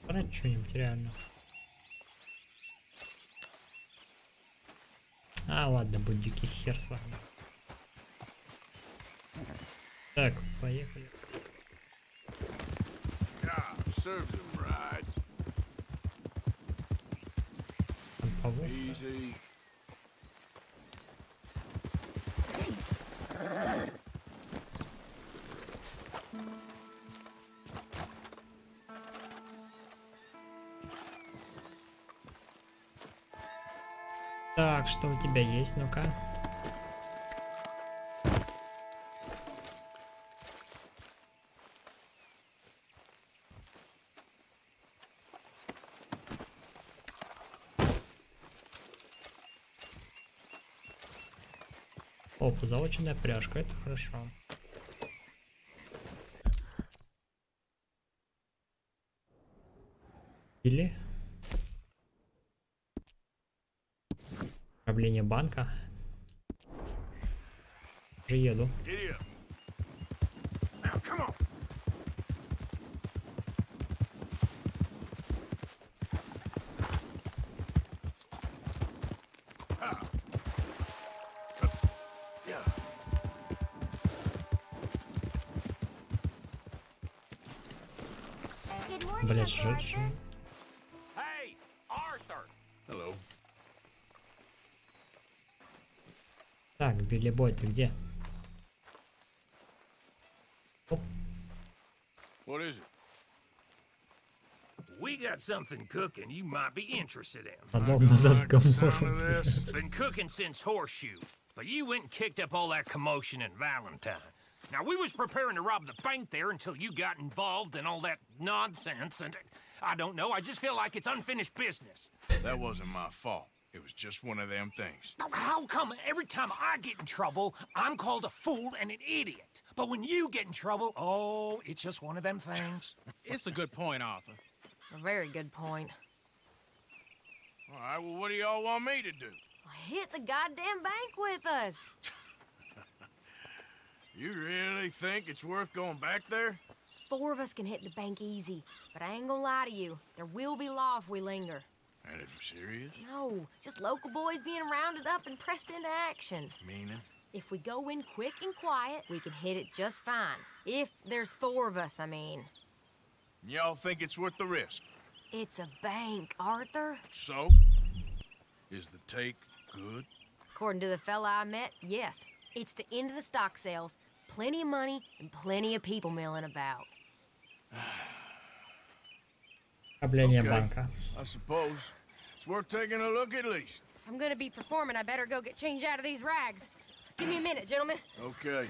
Брать что-нибудь реально. А, ладно, буддики, хер с вами. Так, поехали. God, serves him right. Там повозка. Easy. Так, что у тебя есть? Ну-ка. О, позолоченная пряжка, это хорошо. Или ограбление банка. Уже еду. Блять, жить. Hey, Arthur. Hello. Так, Билли Бой, ты где? О, What is it? We got something cooking you might be interested in. подал назад Like the sound Гамору. of this. Been cooking since Horseshoe, but you went and kicked up all that commotion in Valentine. Now, we was preparing to rob the bank there until you got involved in all that nonsense, and I don't know, I just feel like it's unfinished business. That wasn't my fault. It was just one of them things. How come every time I get in trouble, I'm called a fool and an idiot? But when you get in trouble, oh, it's just one of them things. It's a good point, Arthur. A very good point. All right, well, what do y'all want me to do? Hit the goddamn bank with us. You really think it's worth going back there? 4 of us can hit the bank easy, but I ain't gonna lie to you. There will be law if we linger. And if you're serious? No, just local boys being rounded up and pressed into action. Meaning? If we go in quick and quiet, we can hit it just fine. If there's 4 of us, I mean. Y'all think it's worth the risk? It's a bank, Arthur. So? Is the take good? According to the fella I met, yes. It's the end of the stock sales. Plenty of money and plenty of people milling about. Ограбление Okay. банка. I suppose. It's worth taking a look at least. If I'm gonna be performing, I better go get changed out of these rags. Give me a minute, gentlemen. Okay.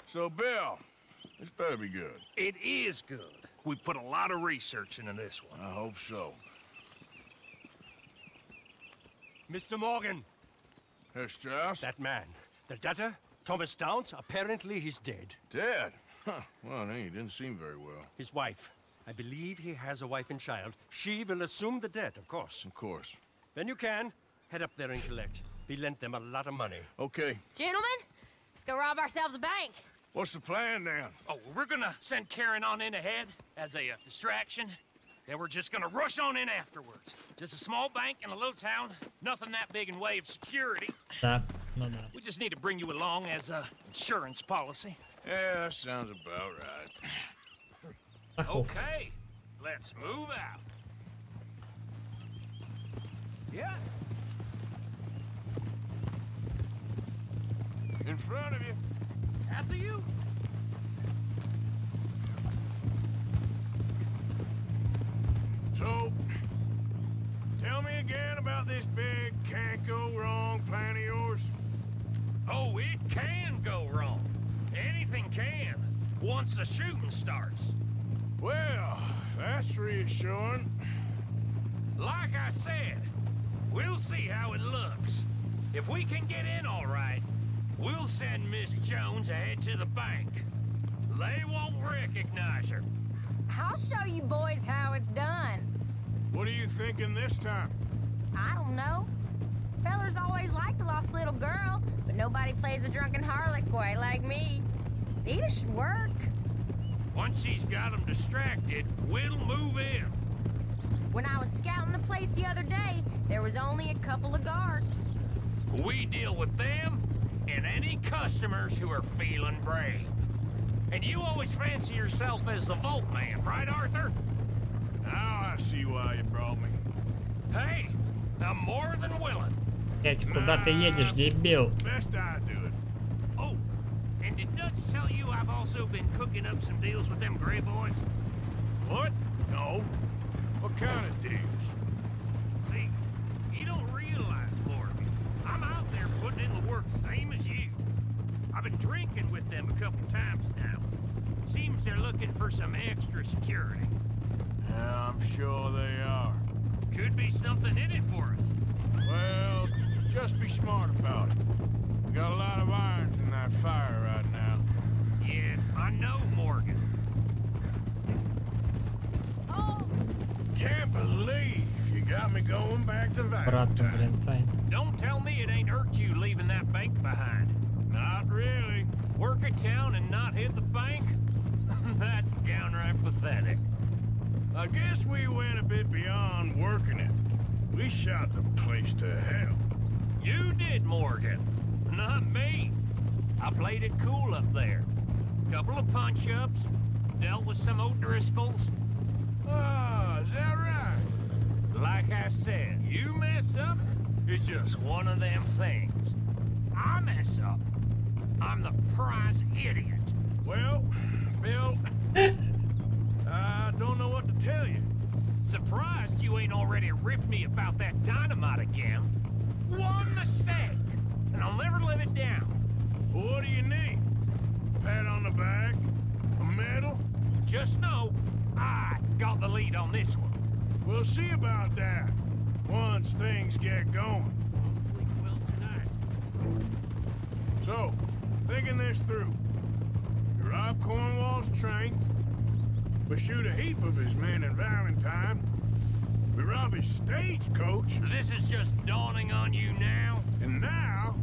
So, Bill, this better be good. It is good. We put a lot of research into this one. I hope so. Mr. Morgan, Herr Strauss? that man, the debtor, Thomas Downs, apparently he's dead. Dead? Huh. Well, he didn't seem very well. His wife, I believe he has a wife and child. She will assume the debt, of course. Of course. When you can, head up there and collect. We lent them a lot of money. Okay. Gentlemen, let's go rob ourselves a bank. What's the plan then? Oh, we're gonna send Karen on in ahead as a distraction. Then we're just gonna rush on in afterwards. Just a small bank in a little town. Nothing that big in way of security. Да, ну да. We just need to bring you along as a insurance policy. Yeah, that sounds about right. Страховка. Okay, let's move out. Yeah. In front of you. After you. So, tell me again about this big can't go wrong plan of yours. Oh, it can go wrong. Anything can, once the shooting starts. Well, that's reassuring. Like I said, we'll see how it looks. If we can get in all right, we'll send Miss Jones ahead to the bank. They won't recognize her. I'll show you boys how it's done. What are you thinking this time? I don't know. Fellers always liked the lost little girl, but nobody plays a drunken harlot quite like me. Either should work. Once she's got them distracted, we'll move in. When I was scouting the place the other day, there was only a couple of guards. We deal with them and any customers who are feeling brave. And you always fancy yourself as the Vault Man, right, Arthur? Now I see why you brought me. Hey, I'm more than willing. Блять, куда ты едешь, дебил? Best I do it. Oh, and did Dutch tell you I've also been cooking up some deals with them Gray Boys? What? No. What kind of deals? See, you don't realize, Morgan, putting in the work same as you. I've been drinking with them a couple times now. Seems they're looking for some extra security. Yeah, I'm sure they are. Could be something in it for us. Well, just be smart about it. We got a lot of irons in that fire right now. Yes, I know, Morgan. Oh, Can't believe you got me going back to Обратно, Valentine. блин, тайн. Don't tell me it ain't hurt you leaving that bank behind. Not really. Work a town and not hit the bank? That's downright pathetic. I guess we went a bit beyond working it. We shot the place to hell. You did, Morgan. Not me. I played it cool up there. Couple of punch-ups, dealt with some O'Driscolls. Ah, is that right? Like I said, you mess up, it's just one of them things. I mess up, I'm the prize idiot. Well, Bill, I don't know what to tell you. Surprised you ain't already ripped me about that dynamite again. One mistake, and I'll never live it down. What do you need? Pat on the back? A medal? Just know, I got the lead on this one. We'll see about that once things get going. Sleep well tonight. So, thinking this through. You rob Cornwall's train. We shoot a heap of his men in Valentine. We rob his stagecoach. This is just dawning on you now? And now,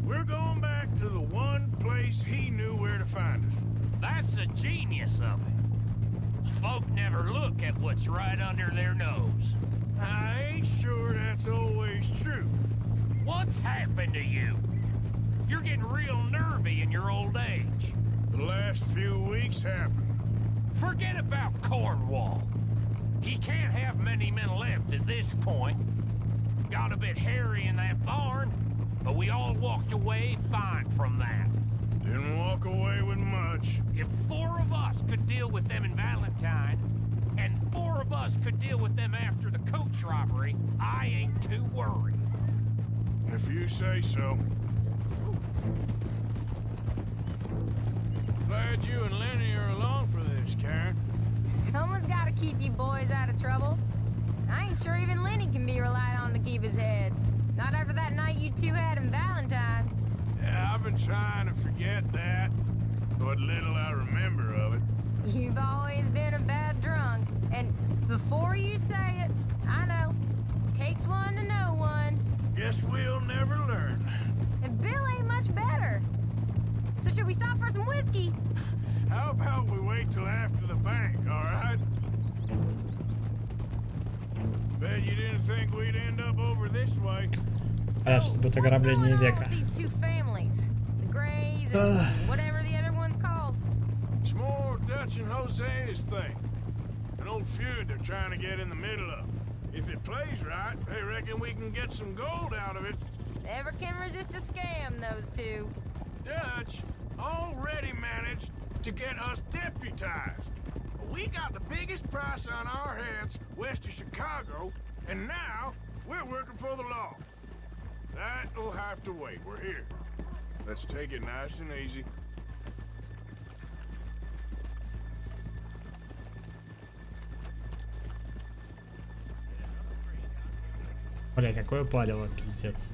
we're going back to the one place he knew where to find us. That's the genius of it. Folk never look at what's right under their nose. I ain't sure that's always true. What's happened to you? You're getting real nervy in your old age. The last few weeks happened. Forget about Cornwall. He can't have many men left at this point. Got a bit hairy in that barn, but we all walked away fine from that. Didn't walk away with much. If 4 of us could deal with them in Valentine, and 4 of us could deal with them after the coach robbery, I ain't too worried. If you say so. Glad you and Lenny are along for this, Karen. someone's got to keep you boys out of trouble. I ain't sure even Lenny can be relied on to keep his head. Not after that night you two had in Valentine. Yeah, I've been trying to forget that. What little I remember of it. You've always been a bad drunk. And before you say it, I know. Takes one to know one. Guess we'll never learn. And Bill ain't much better. So should we stop for some whiskey? How about we wait till after the bank, all right? Bet you didn't think we'd end up over this way. Сейчас будет ограбление века. These two families, the Grays and whatever the other one's called. It's more Dutch and Jose's thing. An old feud they're trying to get in the middle of. If it plays right, they reckon we can get some gold out of it. Never can resist a scam, those two. Dutch already managed to get us deputized. We got the biggest price on our heads west of Chicago, and now we're working for the law. That'll have to wait. We're here. Let's take it nice and easy. Бля, какое падало, пиздец.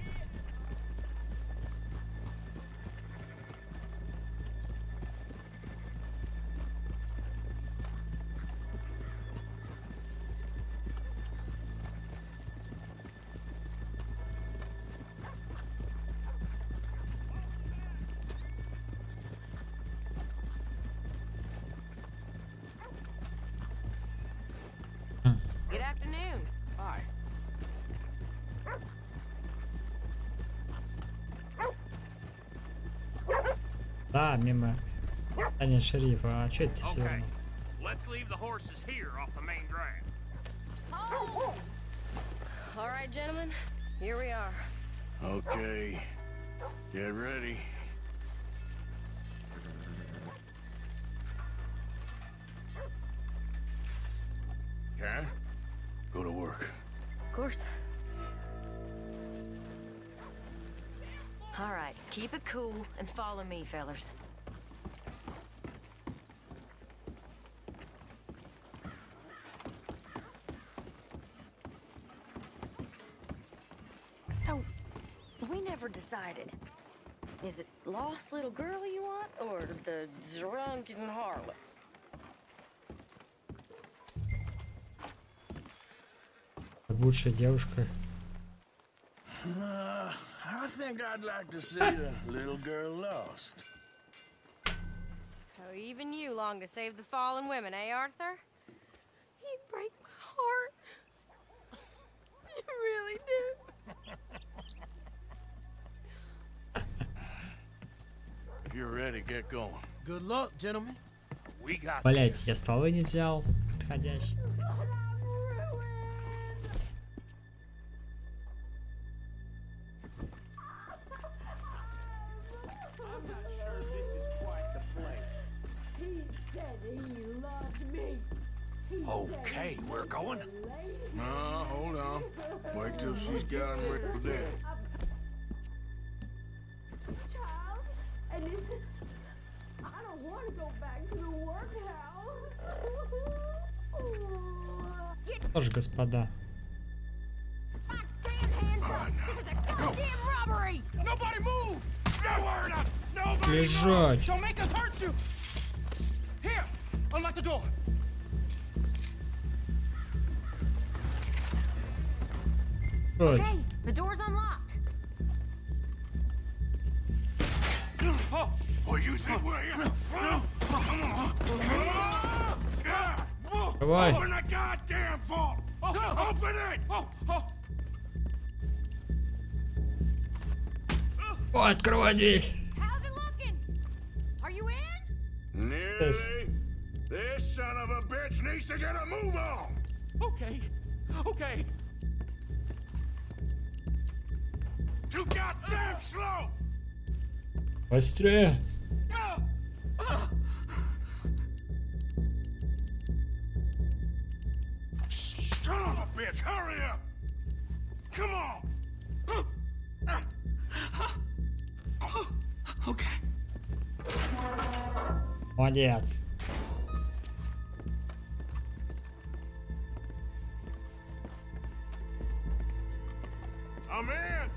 Good afternoon. Hi. Да, мимо здания шерифа. А чё это все? Okay, let's leave the horses here off the main drag. Oh! All right, gentlemen, here we are. Okay. Get ready. Karen, go to work. Of course. All Keep it cool and follow me, fellers. So, we never decided. Is it lost little girl you want, or the drunken harlot? Лучшая девушка. I think I'd like to see the little girl lost. So even you long to save the fallen women, eh, Arthur? You break my heart. You really do. If you're ready, get going. Good luck, gentlemen. We got Блять, я стволы не взял. Подходящий. Okay, we're going. No, hold on. Wait till she's gotten rid of them. Child, and listen, I don't want to go back to the workhouse. Тоже, господа. Goddamn robbery! Nobody move! Nowhere to... Nobody Лежать. move! Don't make us hurt you! Here! Unlock the door! Good. Okay, the door's unlocked. Oh, What you think we're here for? Come on. Давай. Open the goddamn vault! Open it! О, открывай дверь. How's it looking? Are you in? Nearly. This son of a bitch needs to get a move on! okay. Okay. Too goddamn slow! Быстрее. Son of a bitch, hurry up! Come on! Okay. Молодец. I'm in!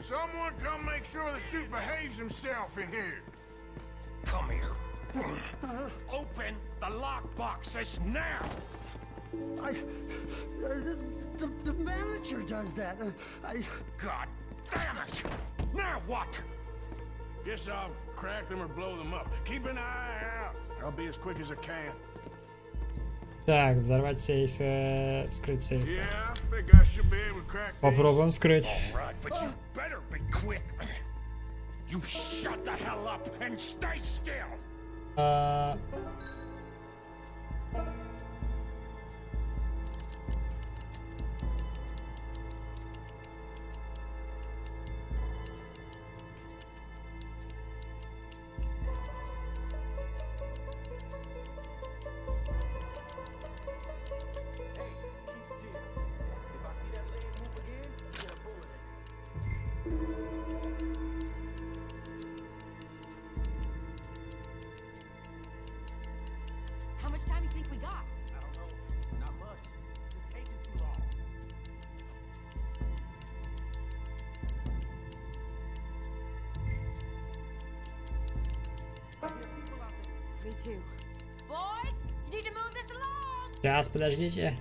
Someone come make sure the chute behaves himself in here. Come here. Open the lockbox this now! The manager does that. God damn it! Now what? Guess I'll crack them or blow them up. Keep an eye out. I'll be as quick as I can. Так, взорвать сейф, вскрыть сейф. Yeah, I think I should be able to crack these. Попробуем вскрыть. Right, but you better be quick. You shut the hell up and stay still. How much time do you think we got? I don't know. Not much. It's taking too long. Me too. Boys, you need to move this along! Сейчас, подождите.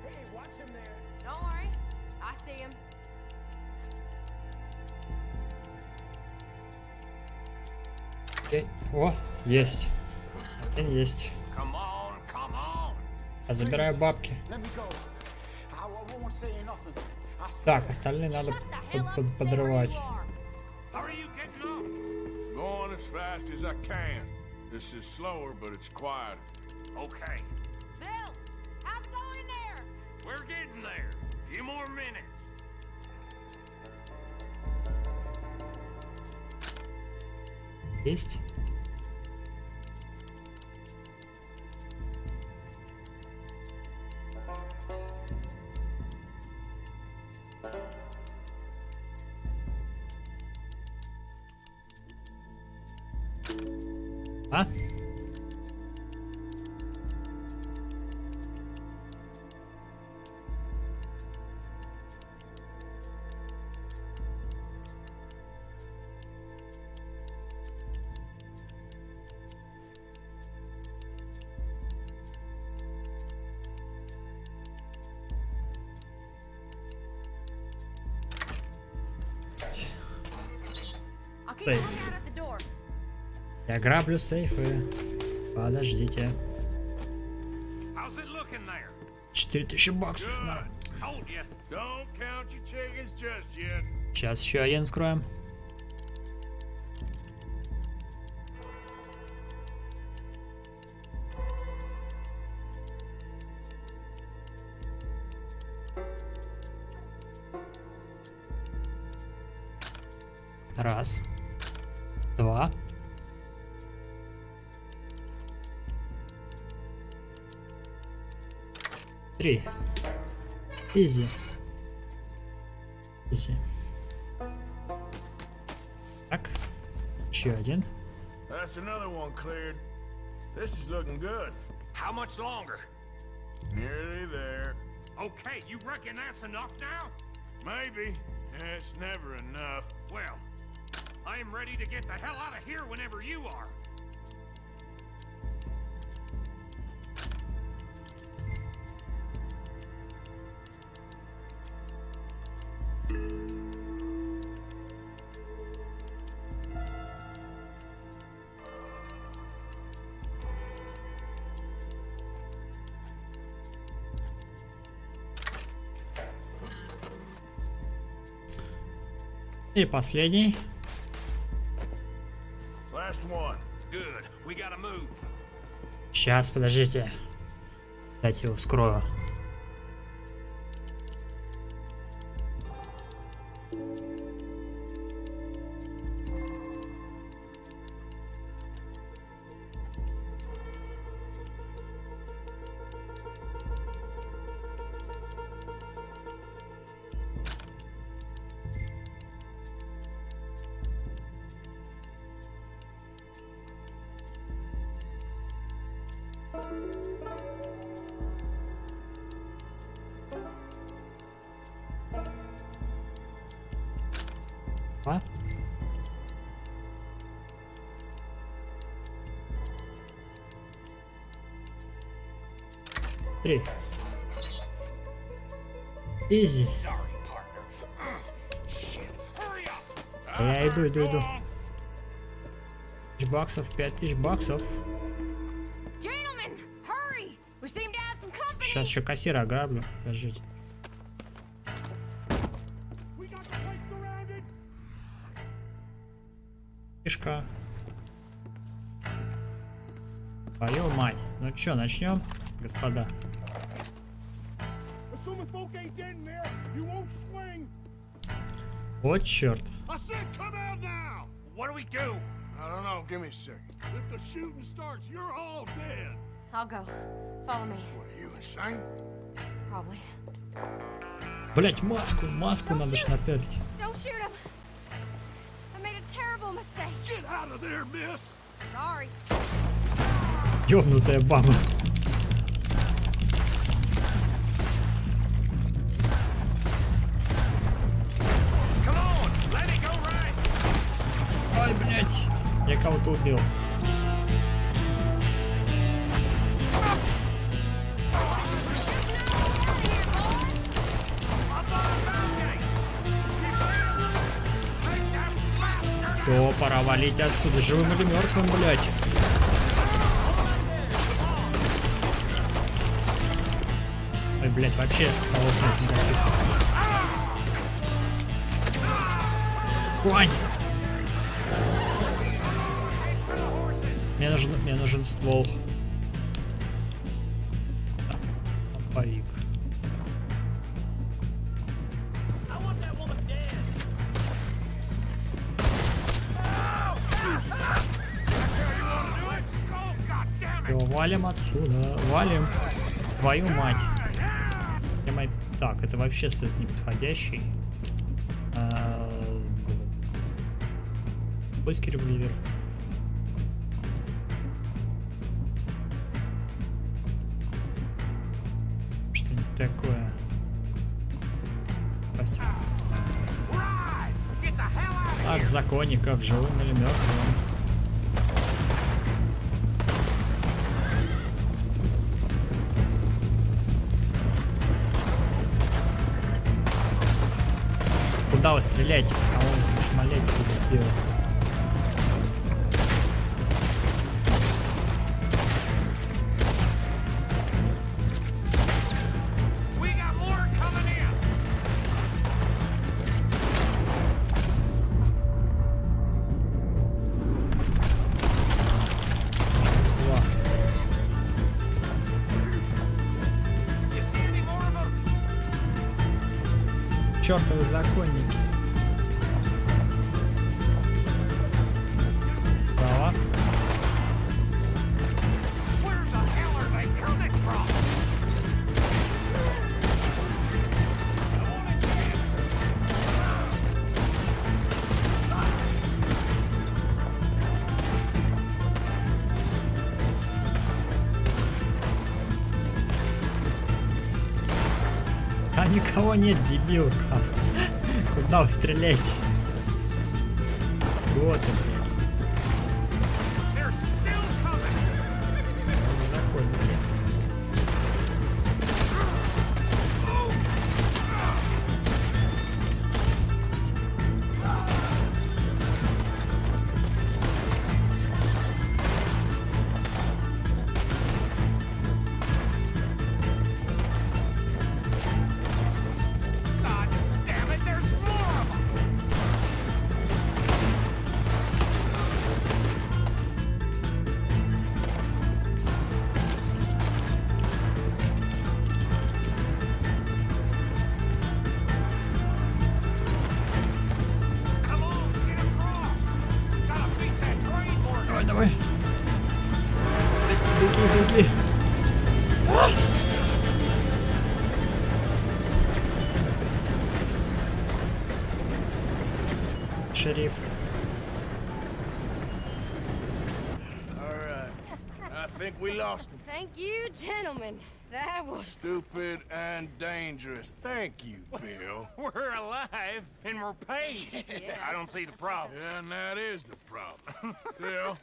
Hey, watch him there. Don't worry, I see him. Окей. О, есть. Есть. Come on, come on. Я забираю бабки. Let me go. I won't say nothing. I swear. Так, остальные надо Shut the hell up and stay where подрывать. you are. How are you getting up? Going as fast as I can. This is slower, but it's quieter. Okay, Bill, how's it going in there? we're getting there. Few more minutes. Есть. А? I'll keep Hey. an eye out at the door. Я граблю сейфы. Подождите. How's it looking there? 4000 баксов. Good. Told you. Don't count your chickens just yet. Сейчас еще один вскроем. Раз. Два. Три. Изи. Изи. Так. Еще один. That's another one cleared. This is looking good. How much longer? Nearly there. Okay, you reckon that's enough now? Maybe. It's never enough. Well, I am ready to get the hell out of here whenever you are. И последний. Last one. Good. We gotta move. Сейчас, подождите. Дайте его вскрою. А? Три. Изи. Я иду. 5000 баксов, 5000 баксов. Gentlemen, hurry! We seem to have some company. Сейчас еще кассира ограблю. Подождите. Фишка. Твою мать. Ну чё, начнем, господа? Вот черт. What do we do? I don't know. Give me a second. If the shooting starts, you're all dead. I'll go. Follow me. What are you, insane? Probably. Блять, маску надо ж напялить. Don't shoot him. I made a terrible mistake. Get out of there, miss. Sorry. Ёбнутая баба. Come on, let it go right. Ай, блять, я кого-то убил. Все, пора валить отсюда, живым или мертвым, блять. Ой, блять, вообще столов нет никаких. Конь! Мне нужен ствол. Помповик. Всё, валим отсюда, валим. Твою мать. Так, это вообще сет неподходящий. Польский револьвер. такое? Костя. От законников, живым или мертвым. Куда вы стреляете? Кого вы шмаляете, дебил? Чёртовы законники. Права. А никого нет, дебилка. Куда вы стреляете? Вот и, блядь. Законники. Давай. Беги. Шериф. Alright. I think we lost him. Thank you, gentlemen. That was... Stupid and dangerous. Thank you, Bill. We're alive and we're paid. Yeah. I don't see the problem. Yeah, and that is the problem. Bill,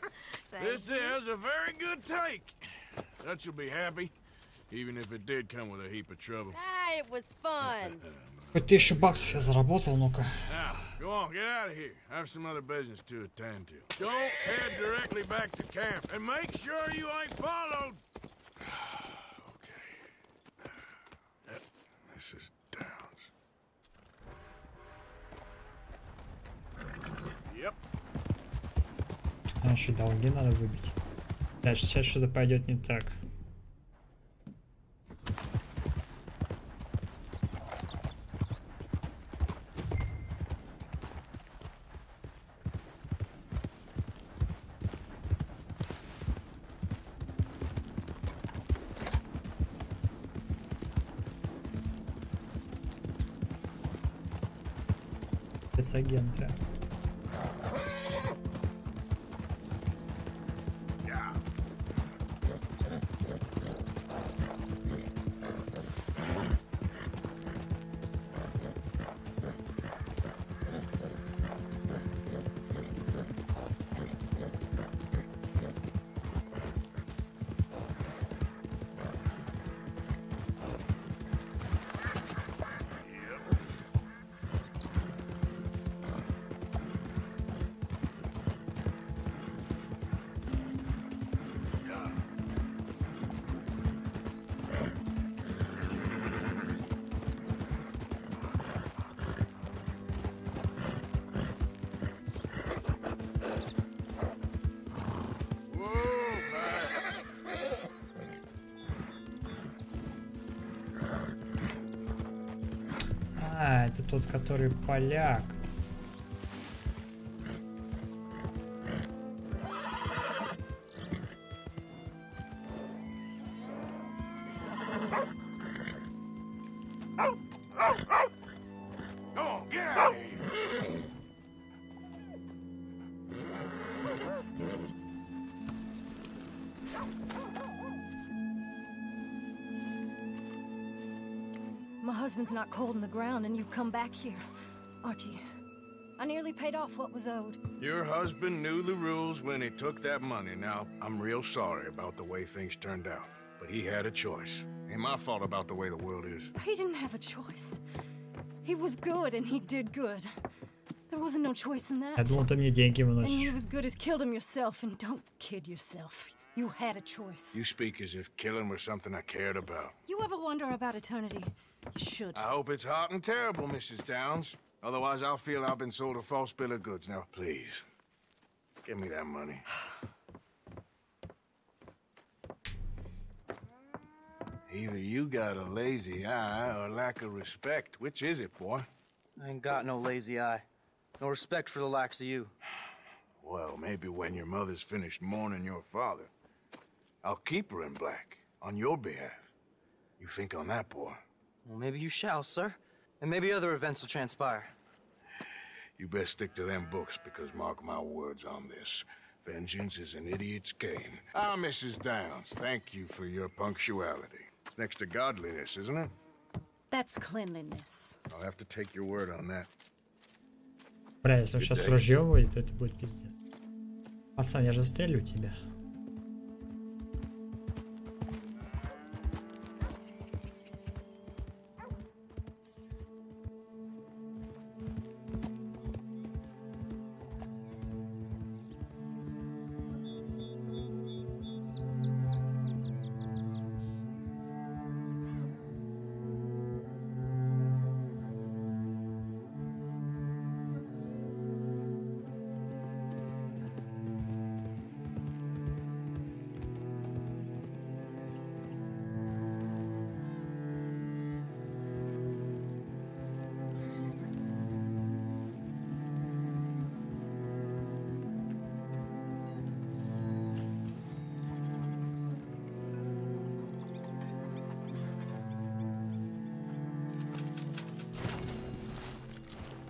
this is a very good take. That you'll be happy, even if it did come with a heap of trouble. Ah, it was fun. Хоть 1000 баксов я заработал, ну-ка. Now, go on, get out of here. I have some other business to attend to. Don't head directly back to camp, and make sure you ain't followed. Okay. This is Downs. Yep. А еще долги надо выбить. Да, сейчас что-то пойдет не так. Спецагенты. А, это тот, который поляк. husband's not cold in the ground and you've come back here. Archie, I nearly paid off what was owed. Your husband knew the rules when he took that money. Now, I'm real sorry about the way things turned out. But he had a choice. Ain't my fault about the way the world is. He didn't have a choice. He was good and he did good. There wasn't no choice in that. Я думал, ты мне деньги And выносишь. you as good as killed him yourself, and don't kid yourself. You had a choice. You speak as if killing was something I cared about. You ever wonder about eternity? You should. I hope it's hot and terrible, Mrs. Downs. Otherwise, I'll feel I've been sold a false bill of goods. Now, please, give me that money. Either you got a lazy eye or lack of respect. Which is it, boy? I ain't got no lazy eye. No respect for the likes of you. Well, maybe when your mother's finished mourning your father, I'll keep her in black on your behalf. You think on that, boy? Well, maybe you shall, sir. And maybe other events will transpire. You best stick to them books, because mark my words on this. Vengeance is an idiot's game. Ah, Mrs. Downs, thank you for your punctuality. It's next to godliness, isn't it? That's cleanliness. I'll have to take your word on that. Бля, если он сейчас ружье выводит, то это будет пиздец. Пацан, я же застрелю тебя.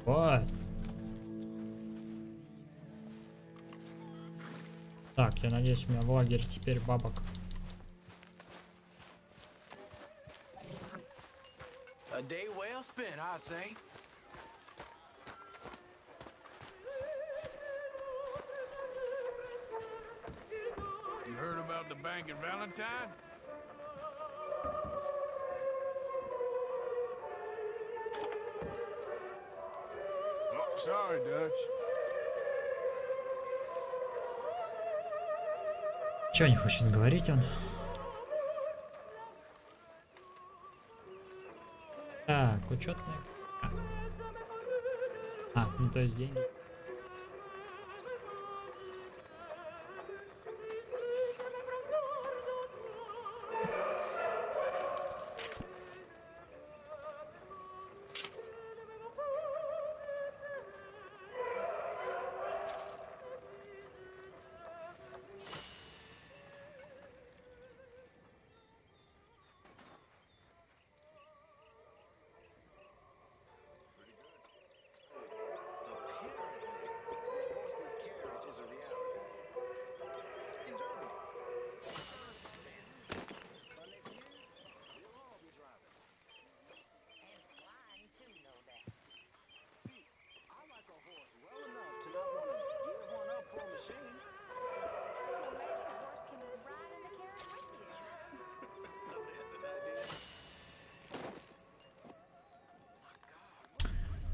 Вот. Так, я надеюсь, у меня в лагере теперь бабок. A day well spent, I say. You heard about the bank in Valentine? Oh, sorry, Dutch. Чего не хочет говорить он? Так, учетная. Ну то есть деньги.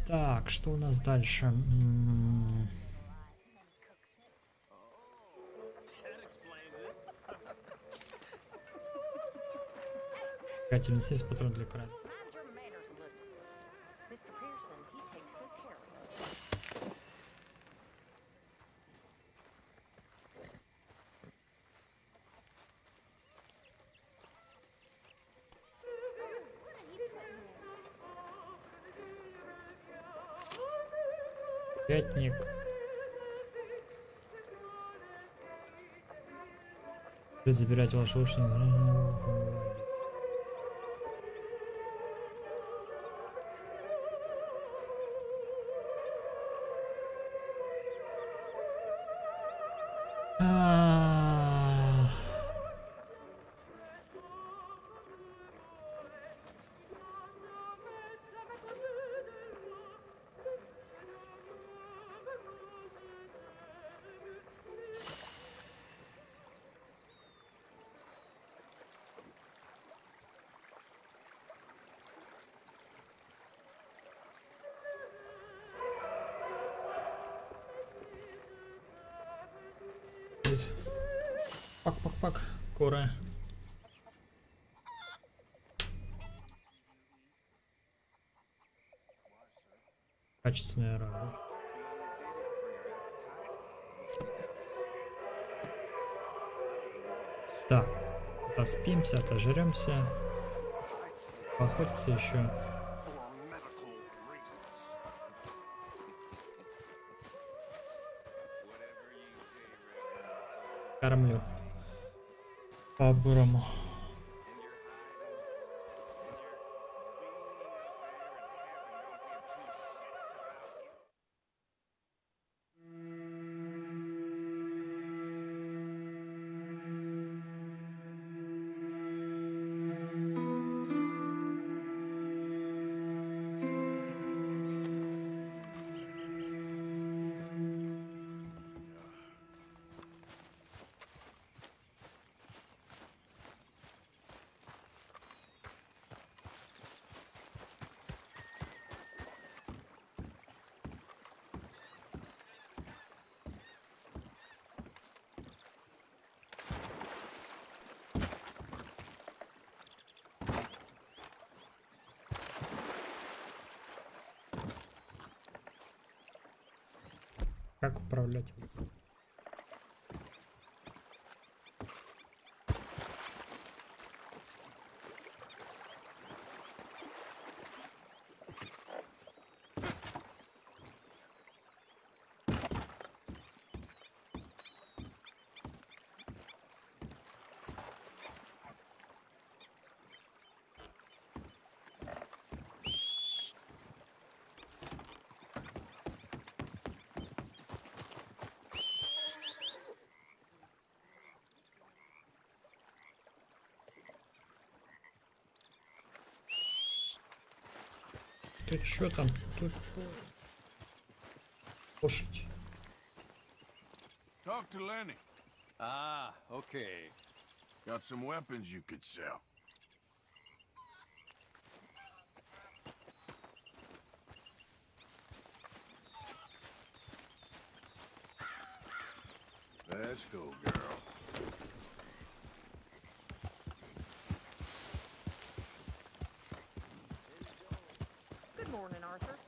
Так, что у нас дальше? Искательница есть патрон для короля. Пятник. Забирать ваши уши. бэкпак, куры. Качественная работа. Так, отоспимся, отожремся. Поохотиться еще. Кормлю. По-бурому. Как управлять? Ты чё там? Тут лошадь. Talk to Lenny. Ah, okay. Got some weapons you could sell. Let's go, girl. Good morning, Arthur.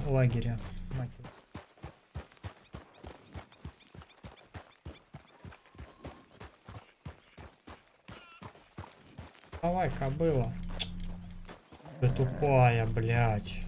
Лагеря. Мать его. Давай, кобыла. Ты тупая, блядь.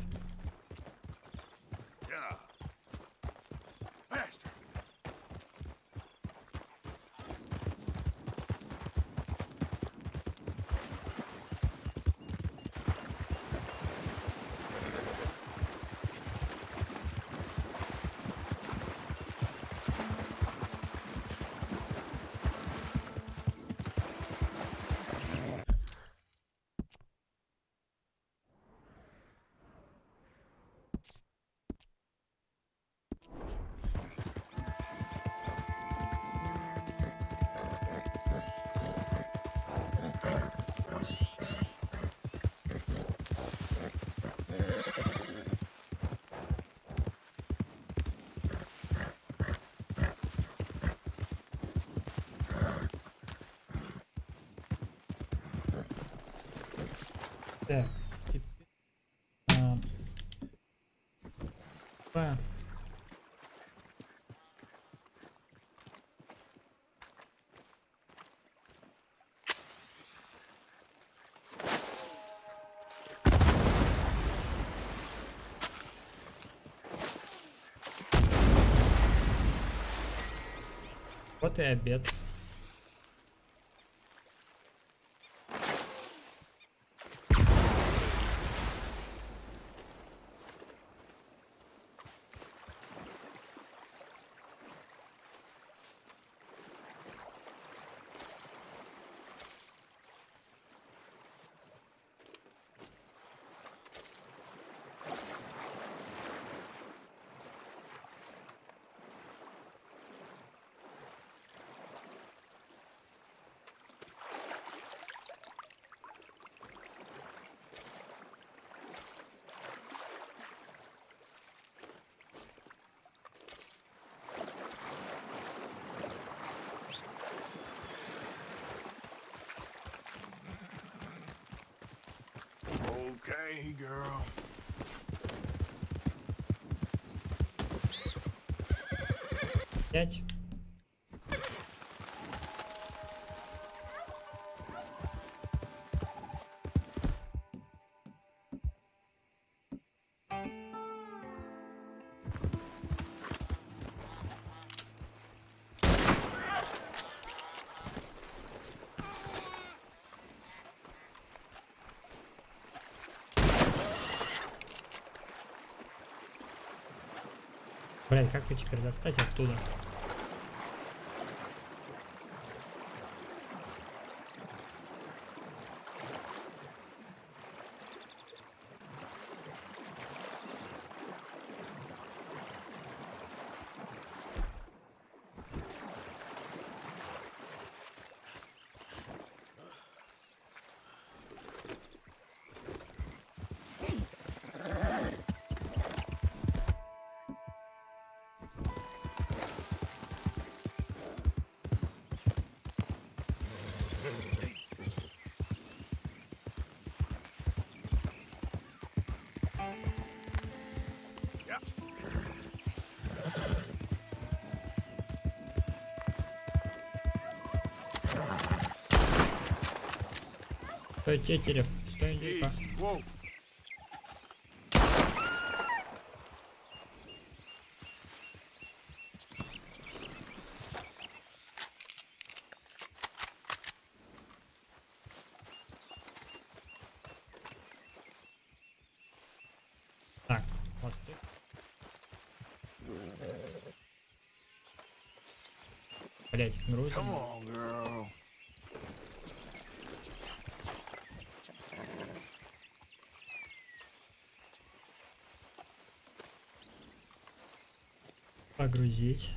Так, теперь... Вот и обед. Okay, girl. Пять. Блять, как ее теперь достать оттуда? Стой, Тетерев, стой, иди-ка. Так, постой. Блять, грузим. Погрузить.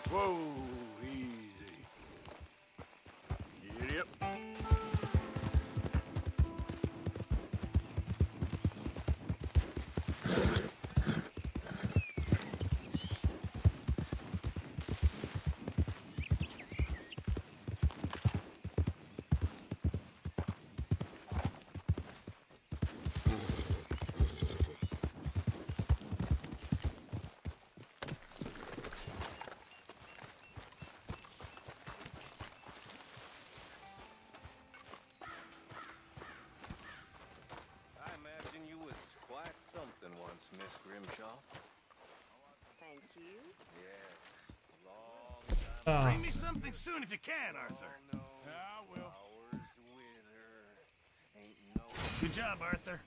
Whoa, easy. Get up. I imagine you was quite something once, Miss Grimshaw. Thank you. Yes, long time. Bring me something soon if you can, Arthur. No, I will. flowers wither. Ain't no. Good job, Arthur.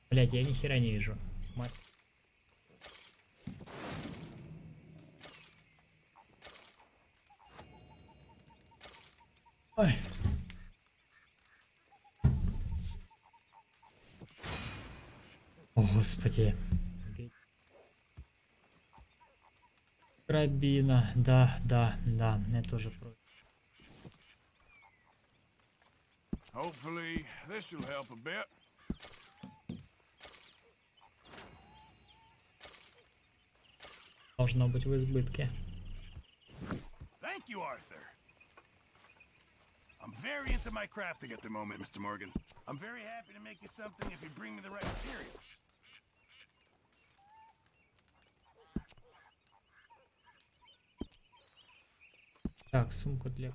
Блять, я ни хера не вижу. Мастер. Ой. О, Господи. Карабина. Да, да, да. Я тоже против. Hopefully, this will help a bit. Должно быть в избытке. Thank you, Arthur. I'm very into my crafting at the moment, Mr. Morgan. I'm very happy to make you something if you bring me the right materials. Так, сумка для...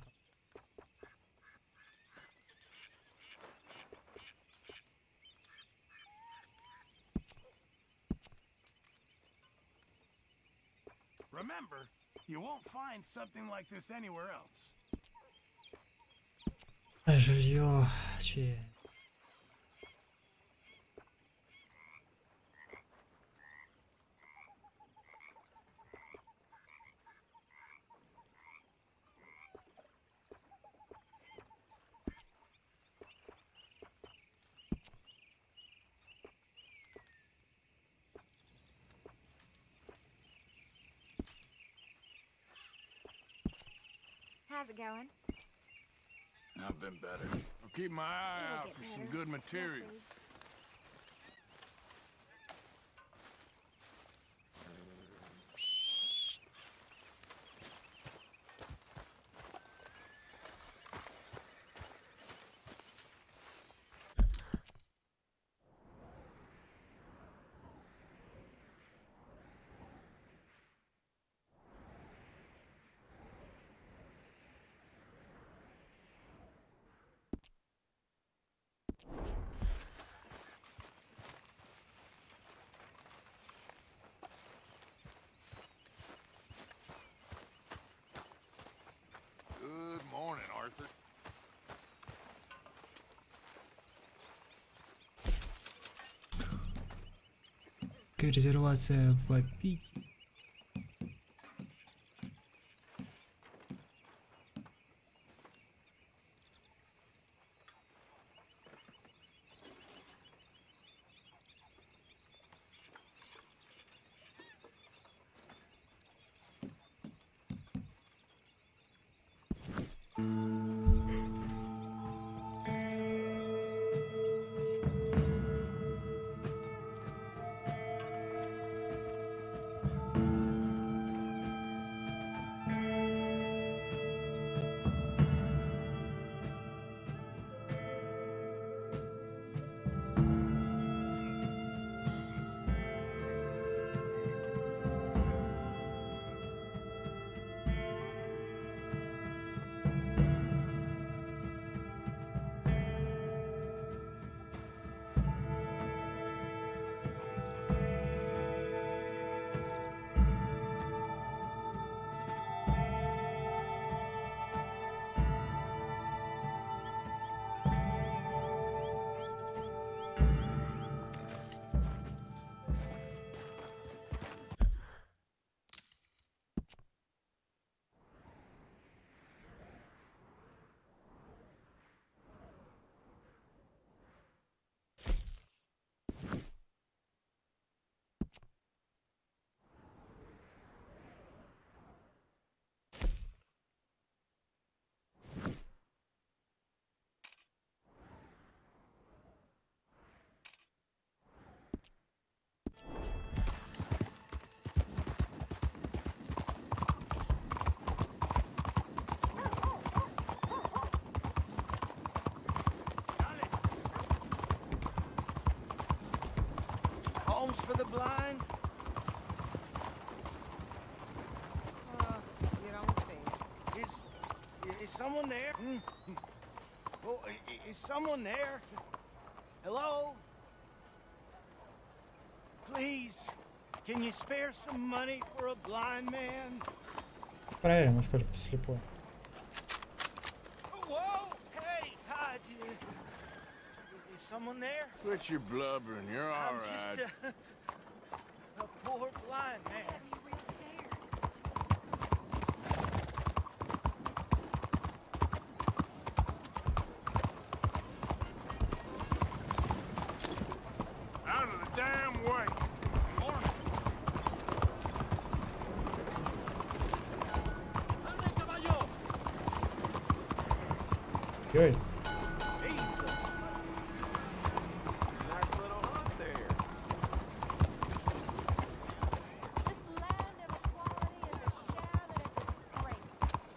Remember, you won't find something like this anywhere else. Жилье... Че... How's it going? I've been better. I'll keep my eye out for some good material. Good morning, Arthur. Резервация в Апите. Homes for the blind? You don't think. Is someone there? Oh, is someone there? Hello? Please, can you spare some money for a blind man? Проверим, насколько ты слепой. Whoa! Hey! Hi! Is someone there? Quit your blubbering. You're all I'm right. just a poor blind man. Out of the damn way. Ой. Nice little hunt there.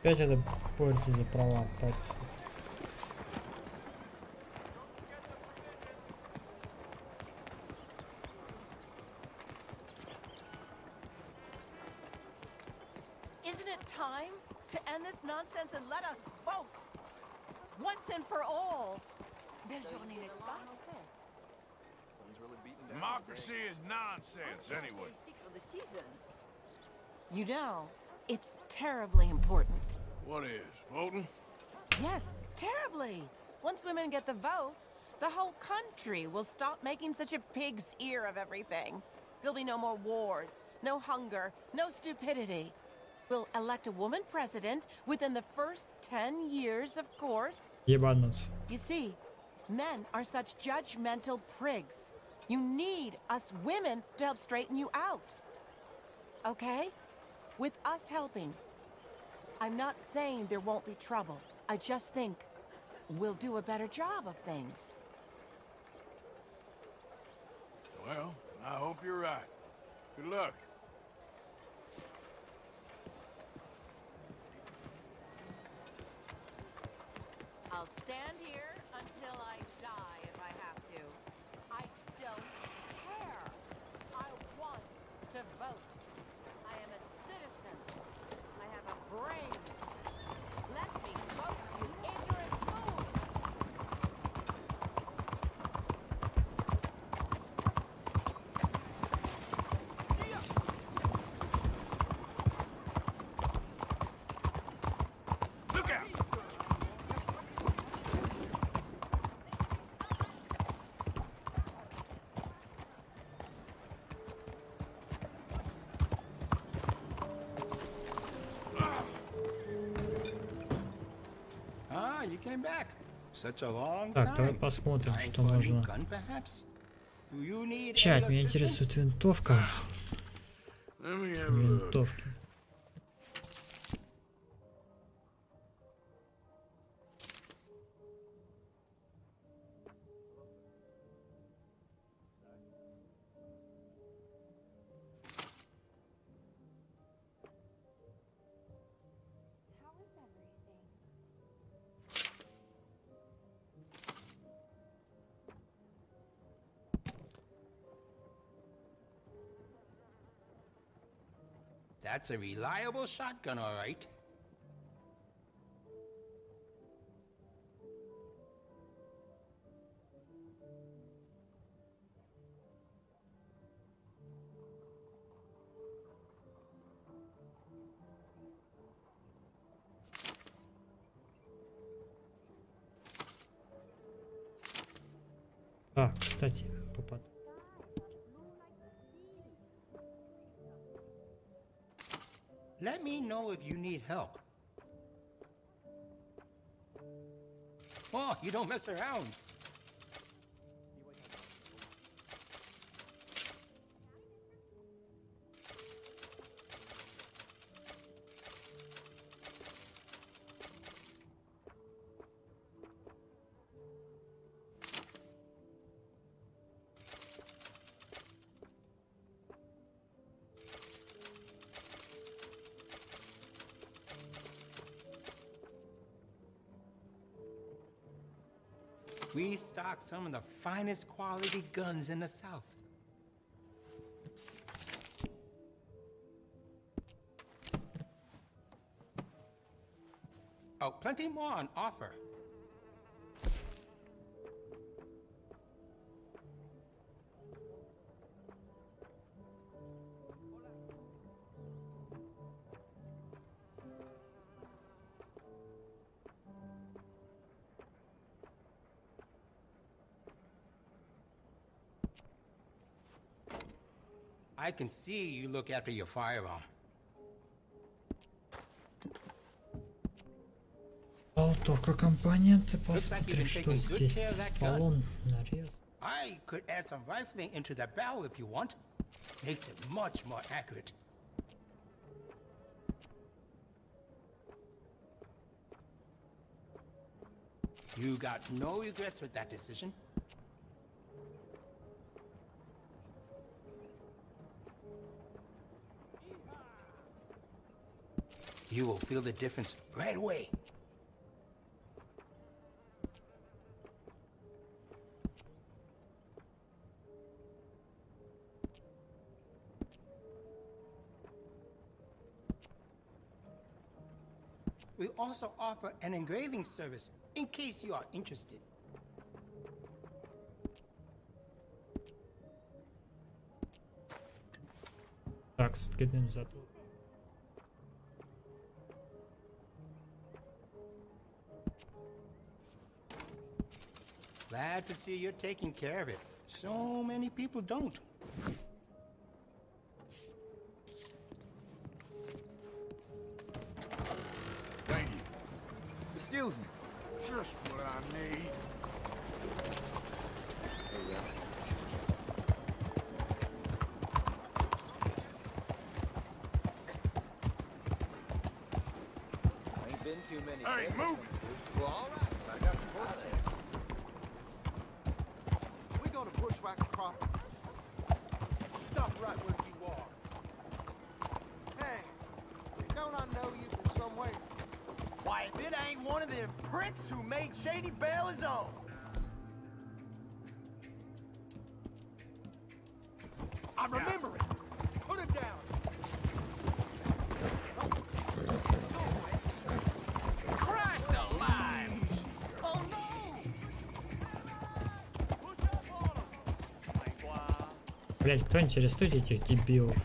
Опять это борется за права. Isn't it time to end this nonsense and let us vote? Once and for all. Democracy is nonsense anyway. You know, it's terribly important. What is? Voting? Yes, terribly. Once women get the vote, the whole country will stop making such a pig's ear of everything. There'll be no more wars, no hunger, no stupidity. We'll elect a woman president within the first 10 years, of course. Ебануться. You see, men are such judgmental prigs. You need us women to help straighten you out. Okay? With us helping. I'm not saying there won't be trouble. I just think we'll do a better job of things. Well, I hope you're right. Good luck. I'll stand here until I die if I have to. I don't care. I want to vote. I am a citizen. I have a brain. Let me vote, you ignorant fool! Look out! Ah, you came back. Such a long Так, давай time. посмотрим, Time что for a new можно. gun, perhaps? Do you need Чат, any меня assistance? интересует винтовка. Let me have a look. Винтовки. That's a reliable shotgun, all right. Так, кстати, попад. Let me know if you need help. Oh, you don't mess around. We stock some of the finest quality guns in the South. Oh, plenty more on offer. I can see you look after your firearm. Болтовка, компоненты, посмотрим, что здесь. Стволон, нарез. I could add some rifling into the barrel if you want. Makes it much more accurate. You got no regrets with that decision? You will feel the difference right away. We also offer an engraving service in case you are interested. Так, скидываем затвор. Glad to see you're taking care of it. So many people don't. Thank you. Excuse me. Just what I need. Ain't been too many. Hey, move it! Well, all right. We're gonna bushwhack a crop. Stop right where you are. Hey, don't I know you from somewhere? Why, if it ain't one of them pricks who made Shady Belle his own. I remember it. Put him down. Christ alive! Oh no! Блять, кто-нибудь арестуйте этих дебилов.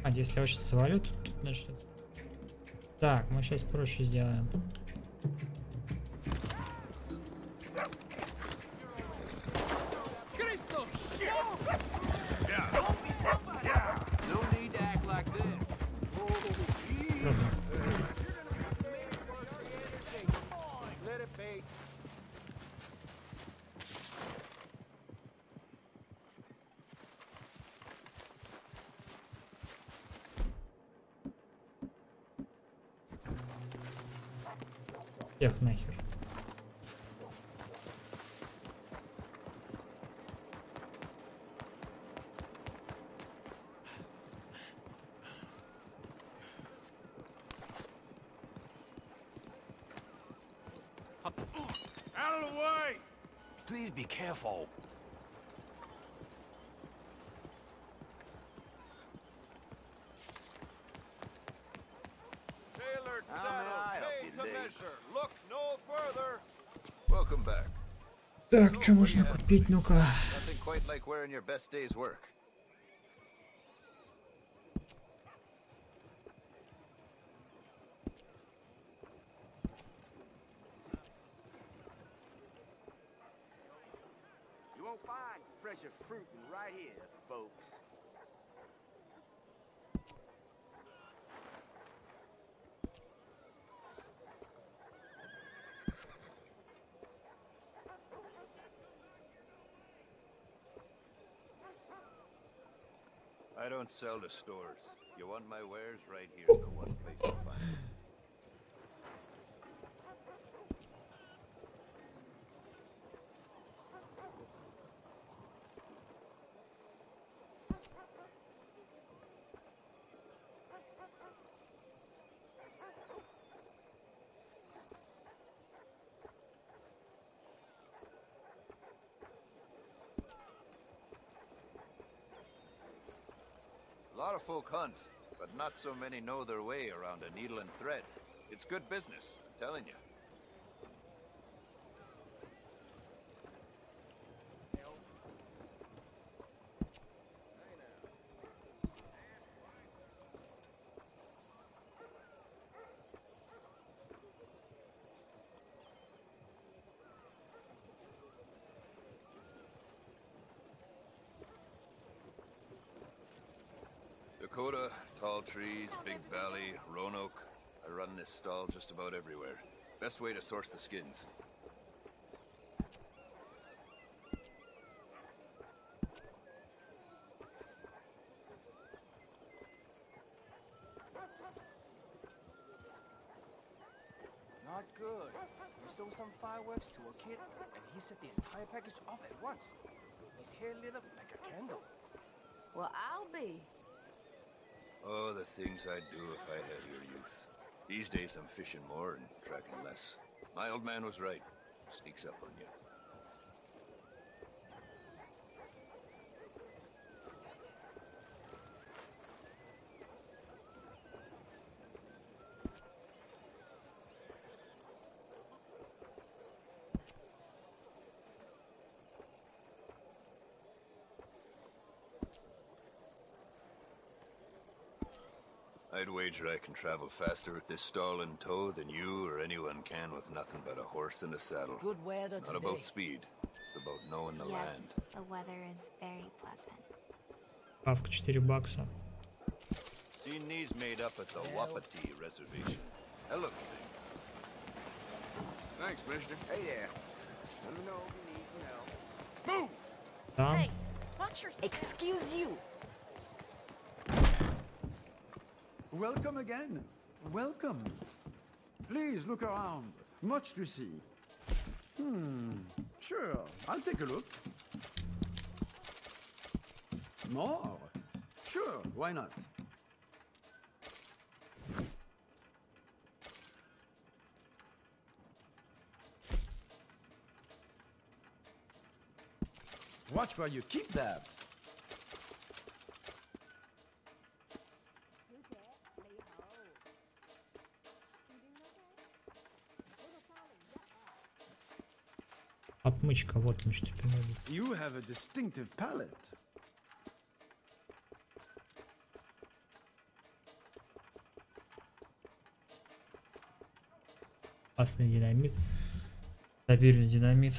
А если я сейчас свалю, тут начнется. Так, мы сейчас проще сделаем. Эх, нахер. Out of the way! Please be careful. Tailored saddles made to measure. Look no further. Welcome back. Так, что можно купить, ну-ка? Nothing quite like wearing your best day's work. You won't find fresher fruit than right here, folks. I don't sell to stores. You want my wares? Right here's the one place you'll find them. A lot of folk hunt, but not so many know their way around a needle and thread. It's good business, I'm telling you. Dakota, tall trees, big valley, Roanoke. I run this stall just about everywhere. Best way to source the skins. Not good. We sold some fireworks to a kid, and he set the entire package off at once. His hair lit up like a candle. Well, I'll be. Oh, the things I'd do if I had your youth. These days I'm fishing more and tracking less. My old man was right. Sneaks up on you. I'd wager I can travel faster with this stall in tow than you or anyone can with nothing but a horse and a saddle. Good weather It's not today. about speed. It's about knowing the land. The weather is very pleasant. Павка 4 бакса. Seen these made up at the Wapiti Reservation. Hell of a thing. Thanks, mister. Hey there. Let me know if you need some help. Move! Там. Hey, why Watch your... Excuse you. Welcome again. Welcome. Please look around. Much to see. Sure. I'll take a look. More? Sure, why not? Watch where you keep that. Отмычка, вот мне что понадобится. You have a distinctive palette. Опасный динамит. Стабильный динамит.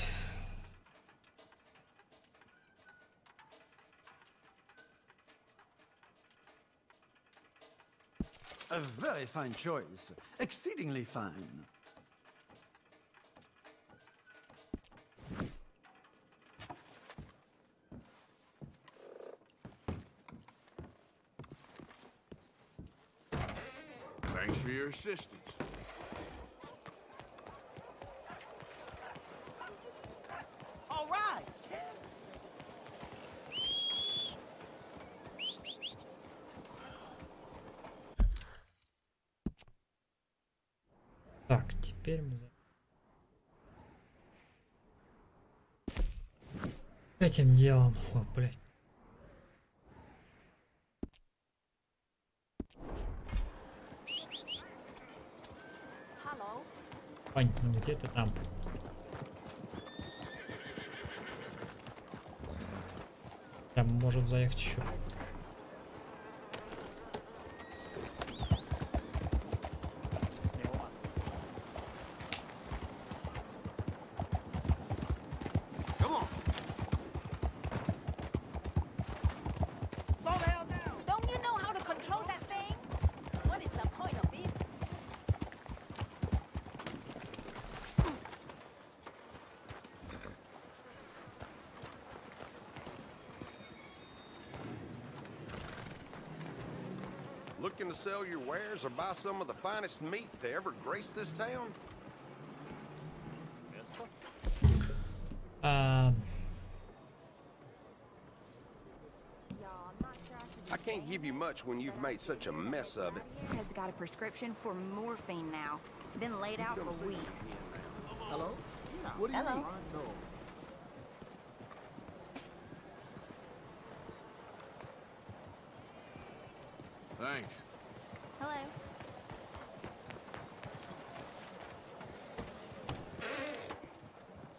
A very fine choice. Exceedingly fine. Thanks for your assistance. All right. Так, теперь мы этим делом. О, блядь. Вань, ну где ты там? Прям может заехать еще. Looking to sell your wares or buy some of the finest meat to ever grace this town? I can't give you much when you've made such a mess of it. Has got a prescription for morphine now. Been laid out for weeks. Hello? What do you need? Thanks. Hello.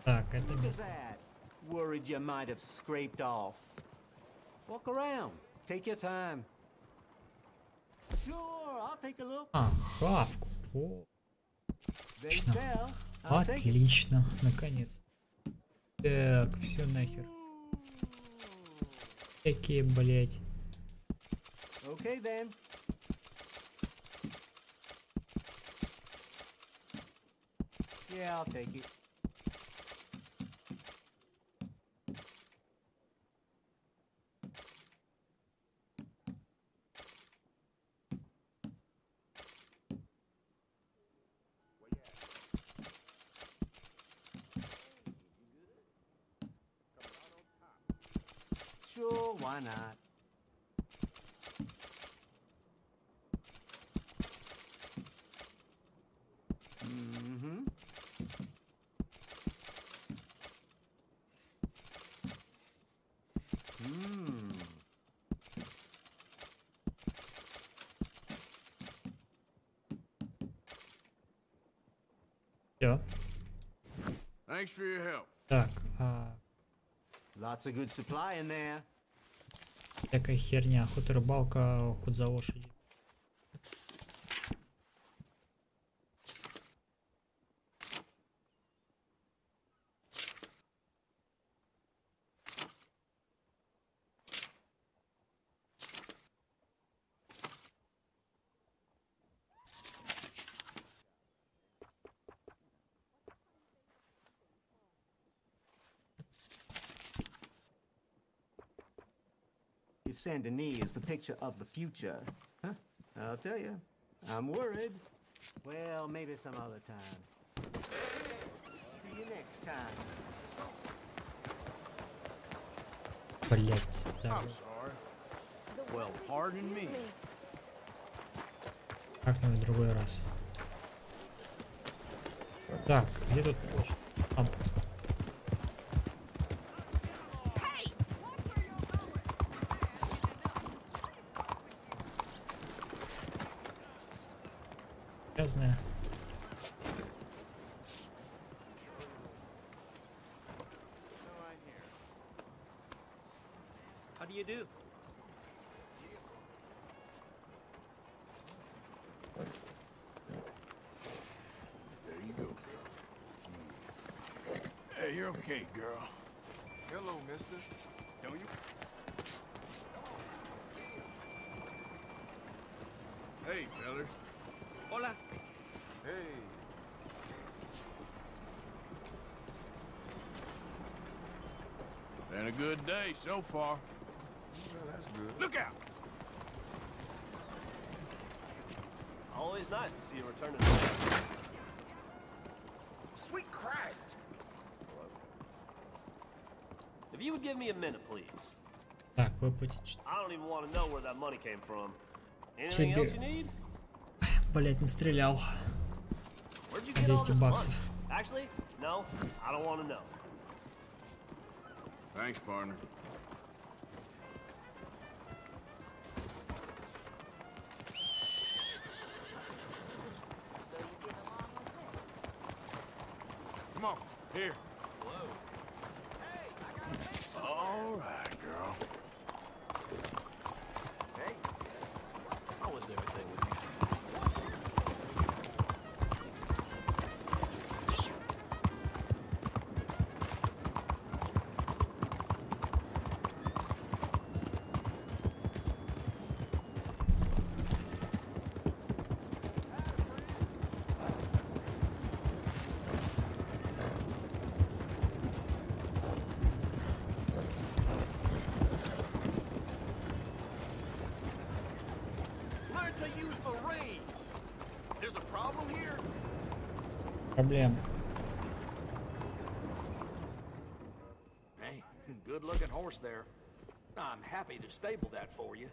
Так, это без... Worried you might have scraped off. Walk around. Take your time. Sure, I'll take a look. А, хавку. О. Отлично. Отлично, наконец. Так, все нахер. Какие, блять. Okay then. Yeah, I'll take it. Sure, why not? Mm-hmm. Все. Thanks for your help. Так, Lots of good supply in there. такая херня. Охота, рыбалка, уход за лошадью. If Saint Denis is the picture of the future, huh? I'll tell you, I'm worried. Well, maybe some other time. See you next time. Блять, да. I'm sorry. Well, pardon me. Как-нибудь в другой раз. Так, где тут лампа? Грязная. How do you do? There you go, girl. Hey, you're okay, girl. Hello, mister. Don't you? Hey, fellas. Hola. Hey. Been a good day so far. Well, that's good. Look out! Always nice to see you returning. Sweet Christ! If you would give me a minute, please. Так, выплатить. I don't even want to know where that money came from. Anything else you need? Блять, не стрелял. Where'd you get all 200 this money? баксов. Actually, no, I don't want to know. Thanks, partner. Come on, here. Whoa. Hey, I got a big All right, girl. Hey, how was everything with you? Learn to use the reins. There's a problem here? Проблема. Hey, good-looking horse there. I'm happy to stable that for you.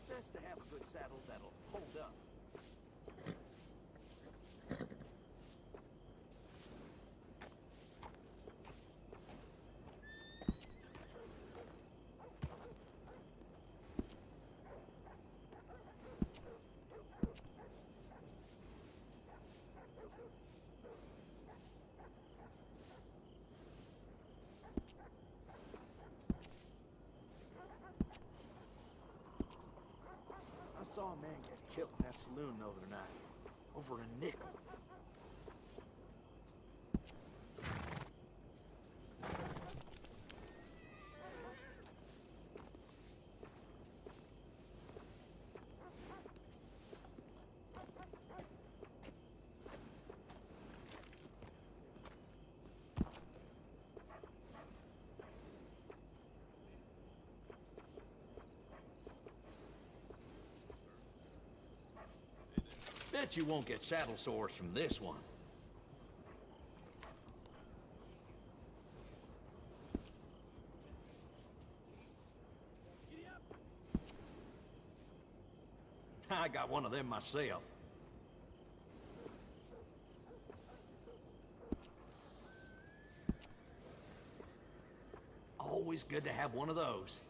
Best to have a good saddle that'll hold up. I saw a man get killed in that saloon the other night. Over a nickel. Bet you won't get saddle sores from this one. I got one of them myself. Always good to have one of those.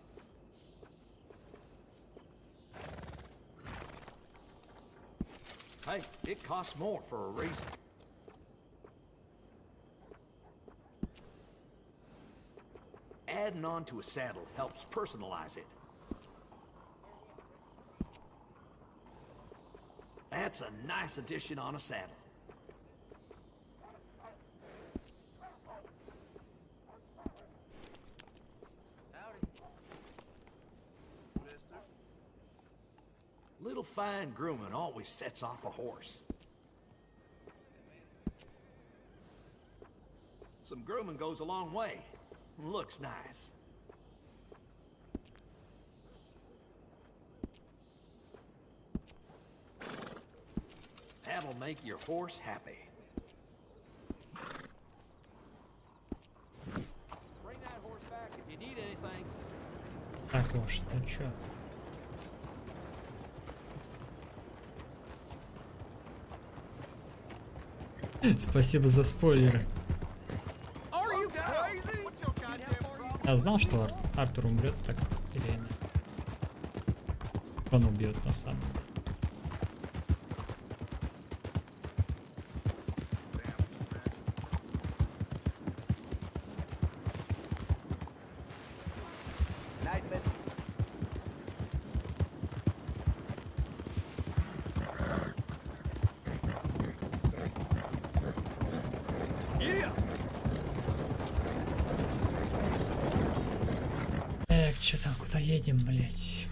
Hey, it costs more for a reason. Adding on to a saddle helps personalize it. That's a nice addition on a saddle. Little fine grooming always sets off a horse. Some grooming goes a long way. Looks nice. That'll make your horse happy. Bring that horse back if you need anything. Так, лошадь, ну чё? Спасибо за спойлеры. Я знал, что Артур умрет так или нет. Он убьет на самом деле. Чё там, куда едем, блять?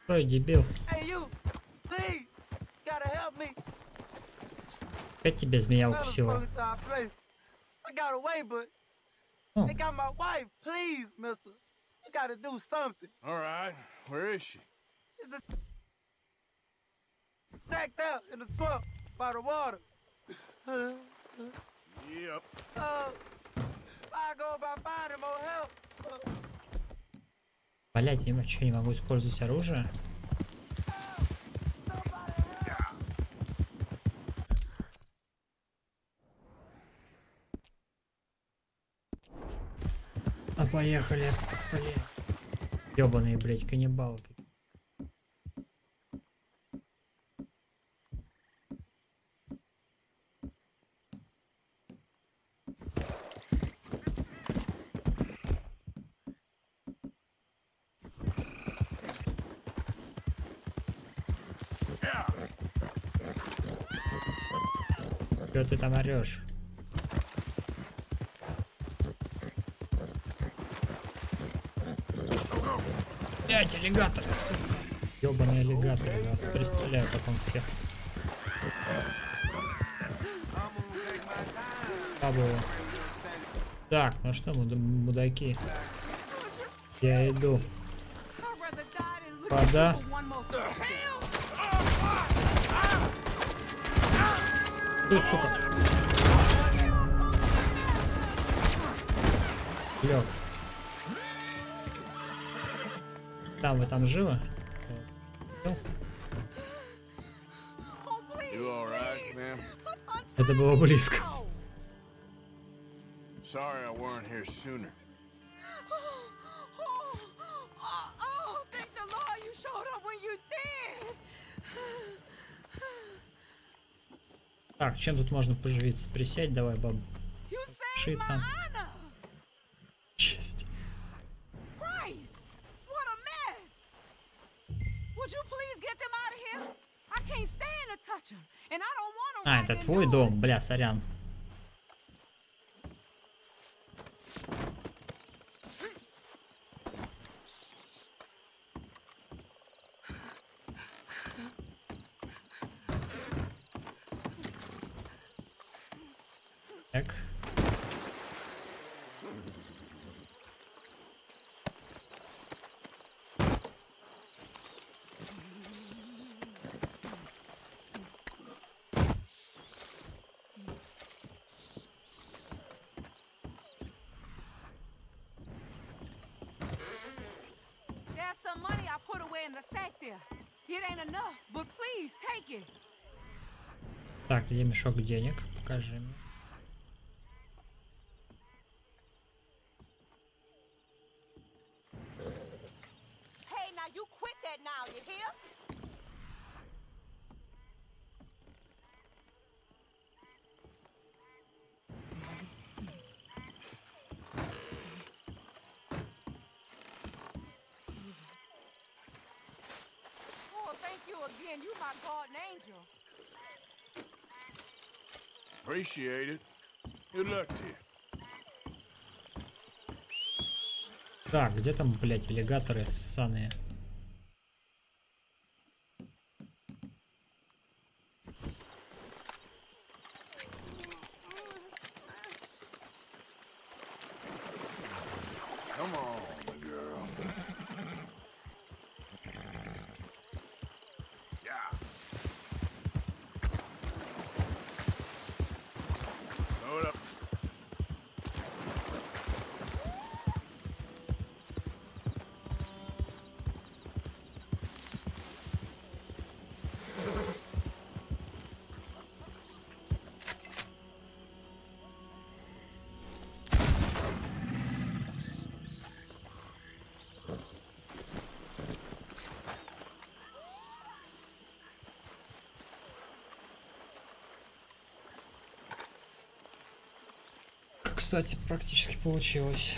Ой, дебил. Опять тебя змея укусила. They got my wife, please, mister. You gotta do something. All right, where is she? It's stacked out in the swamp by the water. Yep. I go about finding more help. Блять, я что, не могу использовать оружие? А поехали, блин. Ёбаные, блять, каннибалы. Чё ты там орёшь? Блять, аллигаторы, сука. Ёбаные аллигаторы, я вас пристреляю потом всех. Пабово. Так, ну что, мудаки? Я иду. Вода. Ты, сука. Лёг. Там, вы там живы? Это было близко. Sorry I weren't here sooner. Thank the Lord you showed up when you did. Так, чем тут можно поживиться? Присядь, давай, баб. Шит там. Честь. А, это твой дом, бля, сорян. Так. There's some money I put away in the sack there. It ain't enough, but please take it. Так, где мешок денег? Покажи мне. you again. You my guardian angel. Appreciate it. Good luck to you. Так, где там, блять, аллигаторы ссаные? Come on, girl. Yeah. Hold up. Кстати, практически получилось.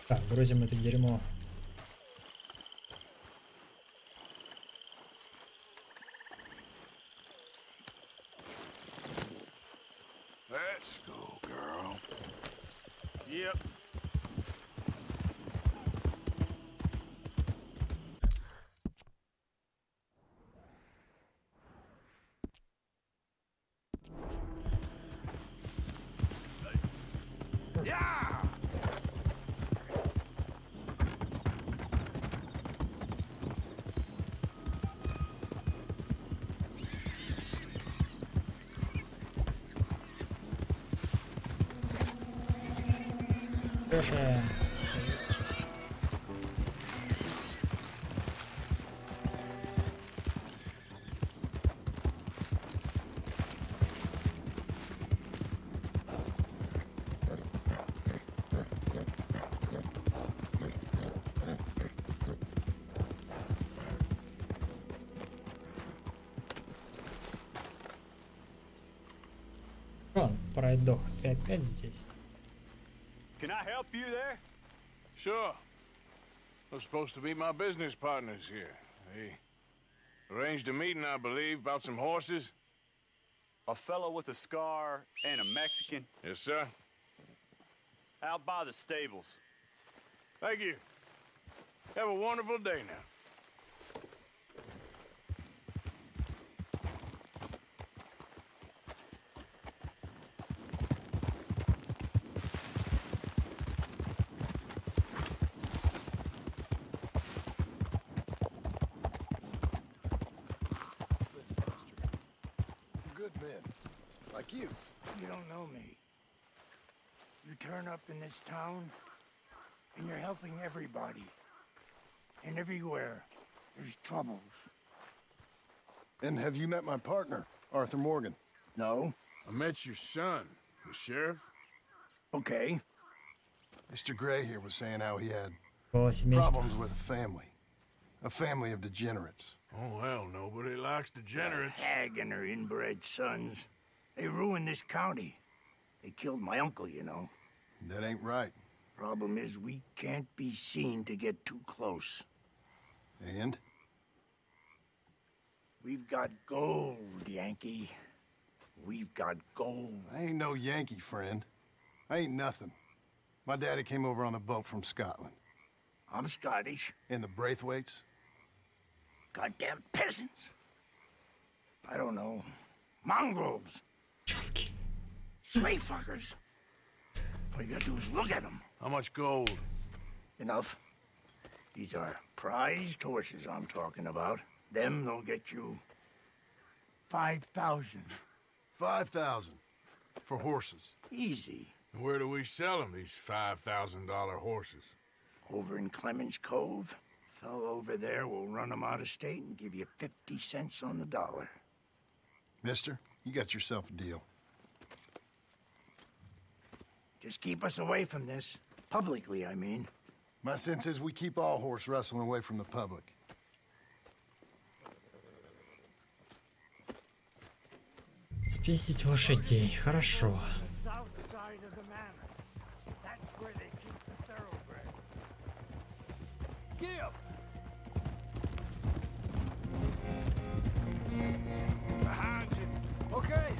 Так, грузим это дерьмо. Let's go, girl. Yep. Yeah! Лёша. Пройдох, ты опять здесь? Can I help you there? Sure. They're supposed to be my business partners here. They arranged a meeting, I believe, about some horses. A fellow with a scar and a Mexican. Yes, sir. Out by the stables. Thank you. Have a wonderful day now. Good men. Like you. You don't know me. You turn up in this town, and you're helping everybody. And everywhere, there's troubles. And have you met my partner, Arthur Morgan? No? I met your son, the sheriff. Okay. Mr. Gray here was saying how he had семейство. problems with a family. A family of degenerates. Oh, well, nobody likes degenerates. Hag and her inbred sons. They ruined this county. They killed my uncle, you know. That ain't right. Problem is, we can't be seen to get too close. And? We've got gold, Yankee. We've got gold. I ain't no Yankee, friend. I ain't nothing. My daddy came over on the boat from Scotland. I'm Scottish. In the Braithwaites? Goddamn peasants. I don't know. Mongrels. Slave fuckers. All you gotta do is look at them. How much gold? Enough. These are prized horses I'm talking about. Them, they'll get you 5,000. 5,000 for horses. Easy. And where do we sell them, these $5,000 horses? Over in Clemens Cove. Fellow over there will run them out of state and give you 50 cents on the dollar. Mister, you got yourself a deal. Just keep us away from this. Publicly, I mean. My sense is we keep all horse wrestling away from the public. Спиздить лошадей, хорошо. South side of the manor. That's where they keep the thoroughbred. Get up! Behind you. Okay.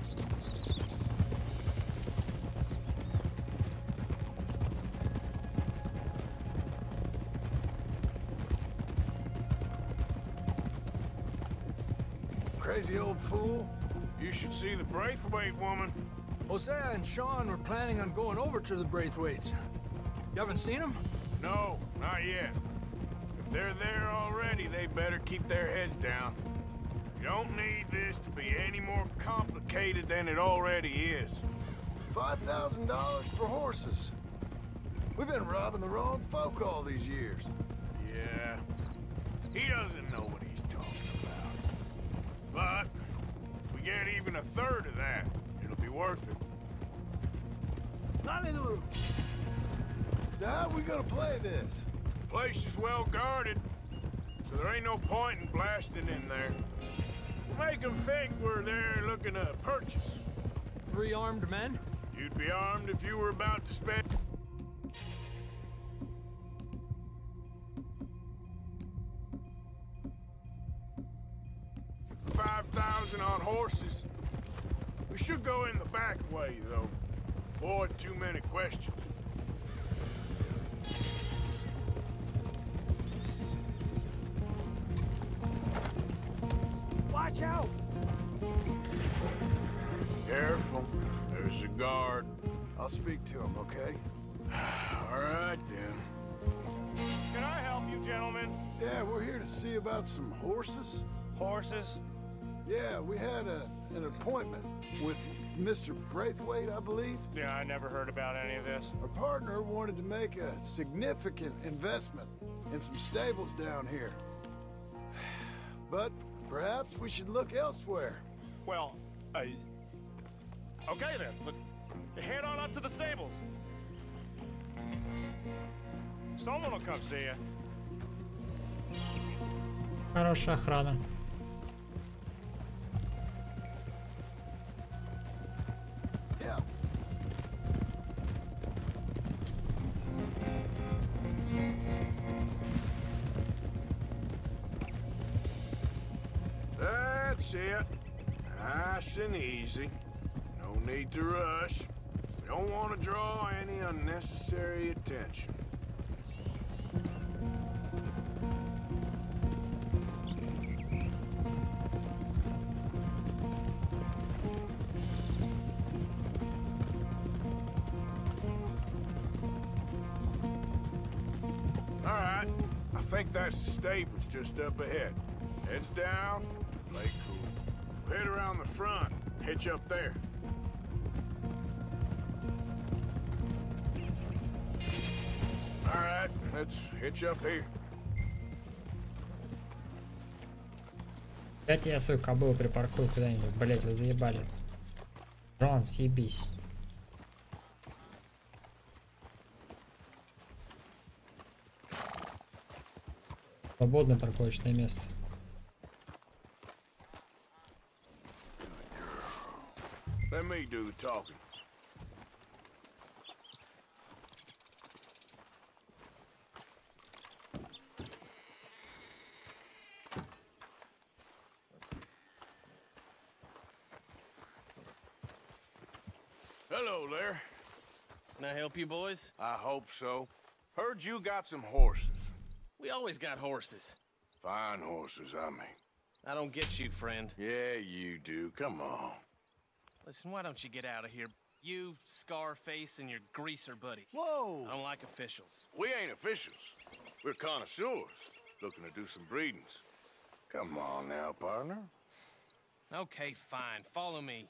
Crazy old fool. You should see the Braithwaite woman. Hosea and Sean were planning on going over to the Braithwaites. You haven't seen them? No, not yet. If they're there already, they better keep their heads down. You don't need this to be any more complicated than it already is. $5,000 for horses. We've been robbing the wrong folk all these years. Yeah, he doesn't know what he's talking about. But if we get even a third of that, it'll be worth it. So how are we gonna play this? The place is well guarded, so there ain't no point in blasting in there. We'll make them think we're there looking to purchase. 3 armed men? You'd be armed if you were about to spend... $5,000 on horses. We should go in the back way, though. Avoid too many questions. Watch out! Careful. There's a guard. I'll speak to him, okay? All right, then. Can I help you, gentlemen? Yeah, we're here to see about some horses. Horses? Yeah, we had an appointment with Mr. Braithwaite, I believe. Yeah, I never heard about any of this. Our partner wanted to make a significant investment in some stables down here. But perhaps we should look elsewhere. Well, okay then. Look, head on up to the stables. Someone will come see you. Хорошая охрана. Yeah. That's it. Nice and easy. No need to rush. We don't want to draw any unnecessary attention. All right. I think that's the stables just up ahead. Heads down, play cool. Head around the front, hitch up there. All right, let's hitch up here. Дайте я свою кобылу припаркую куда-нибудь. Блять, вы заебали. Джон, съебись. Свободное парковочное место. Let me do the talking. Hello there. Can I help you boys? I hope so. Heard you got some horses. We always got horses. Fine horses, I mean. I don't get you, friend. Yeah, you do. Come on. Listen, why don't you get out of here? You, Scarface, and your greaser buddy. Whoa! I don't like officials. We ain't officials. We're connoisseurs, looking to do some breedings. Come on now, partner. Okay, fine. Follow me.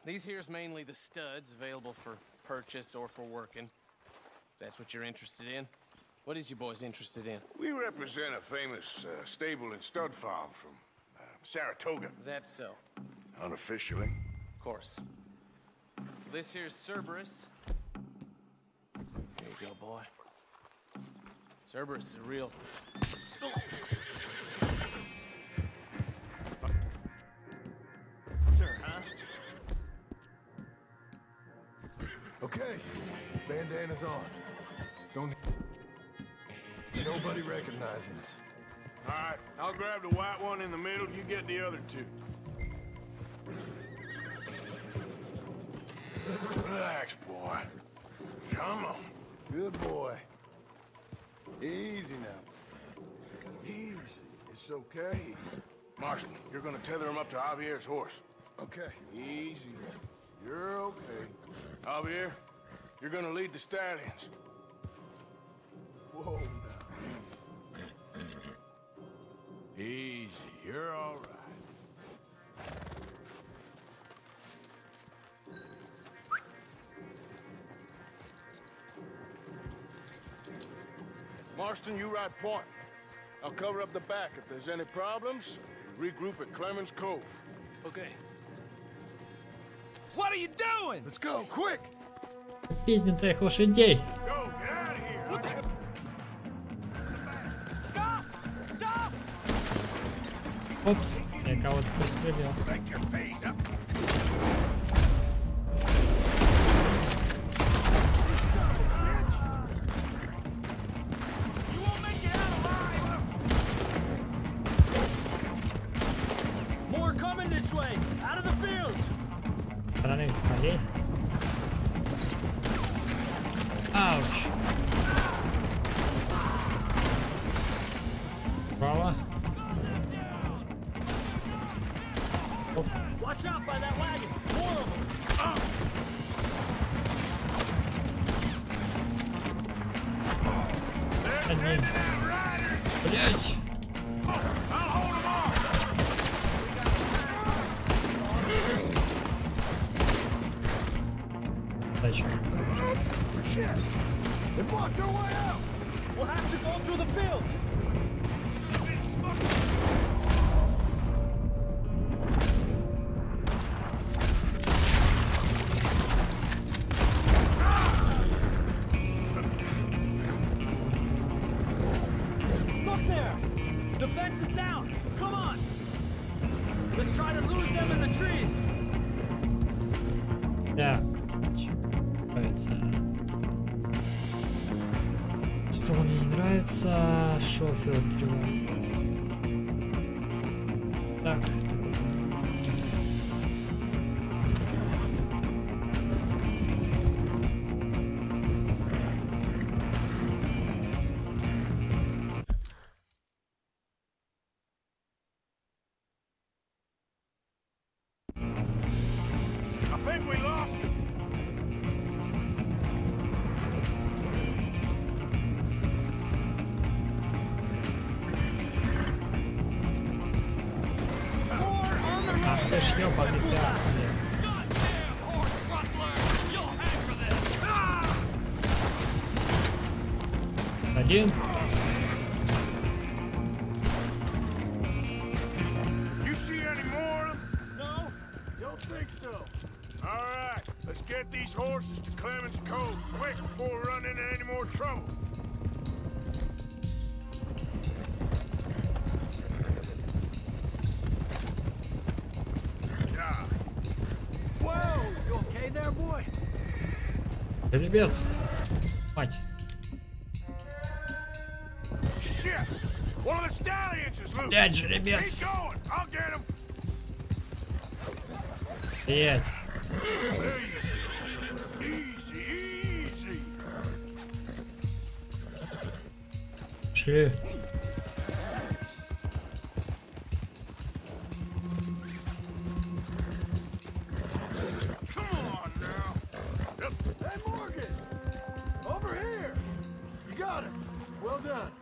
These here's mainly the studs available for purchase or for working. If that's what you're interested in. What is you boys interested in? We represent a famous stable and stud farm from Saratoga. Is that so? Unofficially. Of course. This here's Cerberus. Here you go, boy. Cerberus is a real... Sir, huh? Okay, bandana's on. Don't... Nobody recognizing us. All right, I'll grab the white one in the middle. You get the other two. Relax, boy. Come on. Good boy. Easy now. Easy. It's okay. Marston, you're gonna tether him up to Javier's horse. Okay. Easy. You're okay. Javier, you're gonna lead the stallions. Whoa, now. Easy. You're all right. Marston, you ride point. I'll cover up the back. If there's any problems, regroup at Clemens Cove. Okay. What are you doing? Let's go, quick! Пиздим твоих лошадей. Go, get out of here! What the... Stop! Stop! Опс, я кого-то пристрелил. More coming this way! Out of the fields! Стороны полей. Ауч. Право. Watch out by that wagon! More of them! Одни. Блять. Дальше. They blocked our way out! We'll have to go through the fields! Look there! The fence is down! Come on! Let's try to lose them in the trees! Так. Нравится. Что мне не нравится? Шофер 3. Так, такой. I think we lost him. Ах ты ж ёбаный так, блядь. Один. You see any more of them? No, don't think so. All right, let's get these horses to Clemens Cove quick before we run into any more trouble. Yeah. Whoa! You okay there, boy? Жеребец. Мать. Shit! One of the stallions is loose. Блядь, жеребец. Keep going. I'll get him. Блядь. There you go. Easy, easy. Шли. Come on now. Hey, Morgan! Over here! You got him. Well done.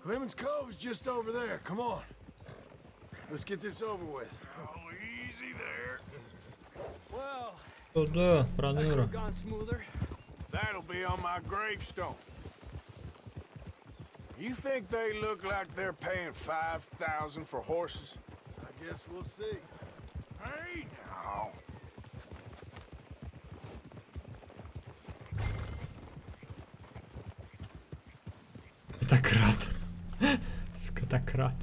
Clemens Cove's just over there. Come on. Let's get this over with. Oh, easy there. Well, Туда, that could проныра. have gone smoother. That'll be on my gravestone. You think they look like they're paying $5,000 for horses? I guess we'll see. Hey, now. Скотократ.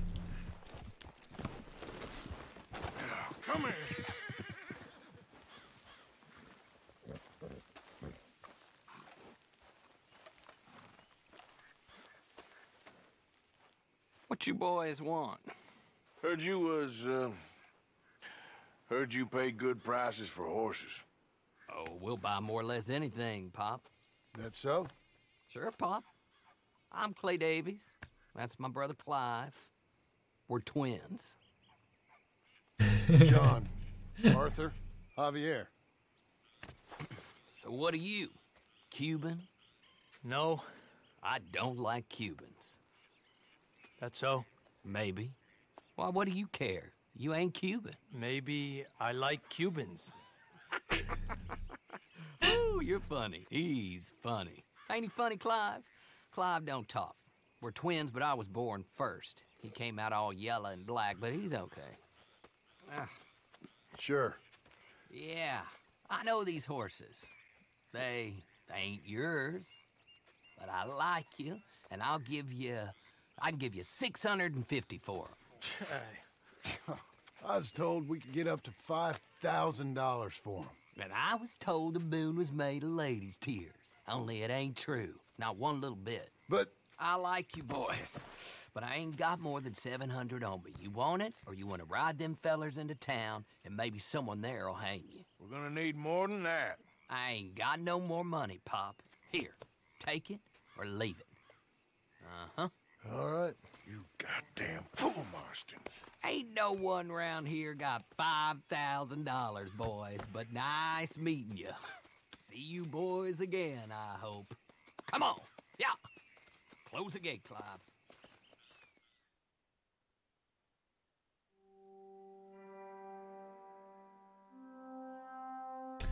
Come here. What you boys want? Heard you pay good prices for horses. Oh, we'll buy more or less anything, Pop. That so? Sure, Pop. I'm Clay Davies. That's my brother Clive. We're twins. John, Arthur, Javier. So what are you? Cuban? No. I don't like Cubans. That's so? Maybe. Why, what do you care? You ain't Cuban. Maybe I like Cubans. Ooh, you're funny. He's funny. Ain't he funny, Clive? Clive don't talk. We're twins, but I was born first. He came out all yellow and black, but he's okay. Sure. Yeah, I know these horses. They ain't yours, but I like you, and I can give you 650 for them. I was told we could get up to $5,000 for them. And I was told the moon was made of ladies' tears. Only it ain't true. Not one little bit. But I like you boys, but I ain't got more than 700 on me. You want it, or you want to ride them fellers into town, and maybe someone there'll hang you? We're gonna need more than that. I ain't got no more money, Pop. Here, take it or leave it. Uh-huh. All right. You goddamn fool, Marston. Ain't no one round here got $5,000, boys, but nice meeting you. See you boys again, I hope. Come on, yeah. Close the gate, Clive.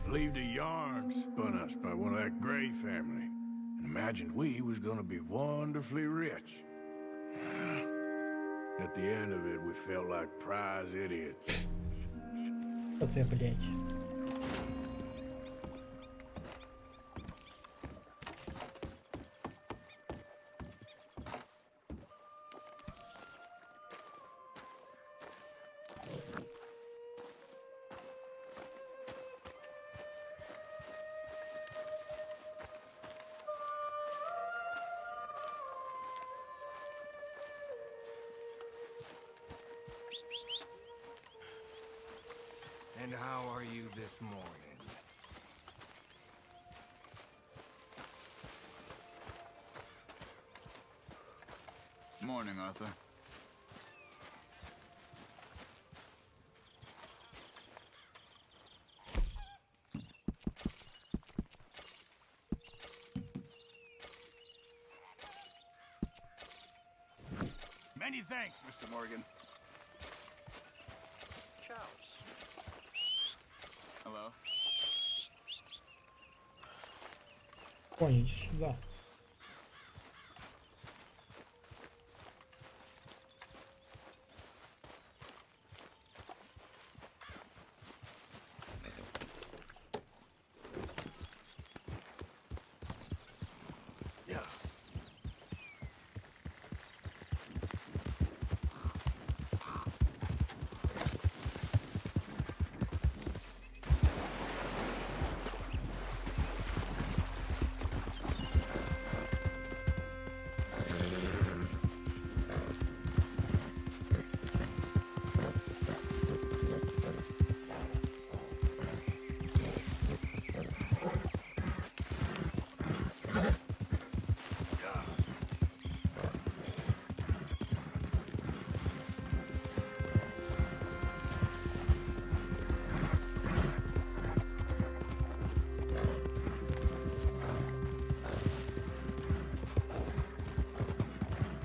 Believed a yarn spun us by one of that Gray family, and imagined we was gonna be wonderfully rich. At the end of it, we felt like prize idiots. Вот я, блядь. And how are you this morning? Morning, Arthur. Many thanks, Mr. Morgan. Hello? Ой, иди сюда.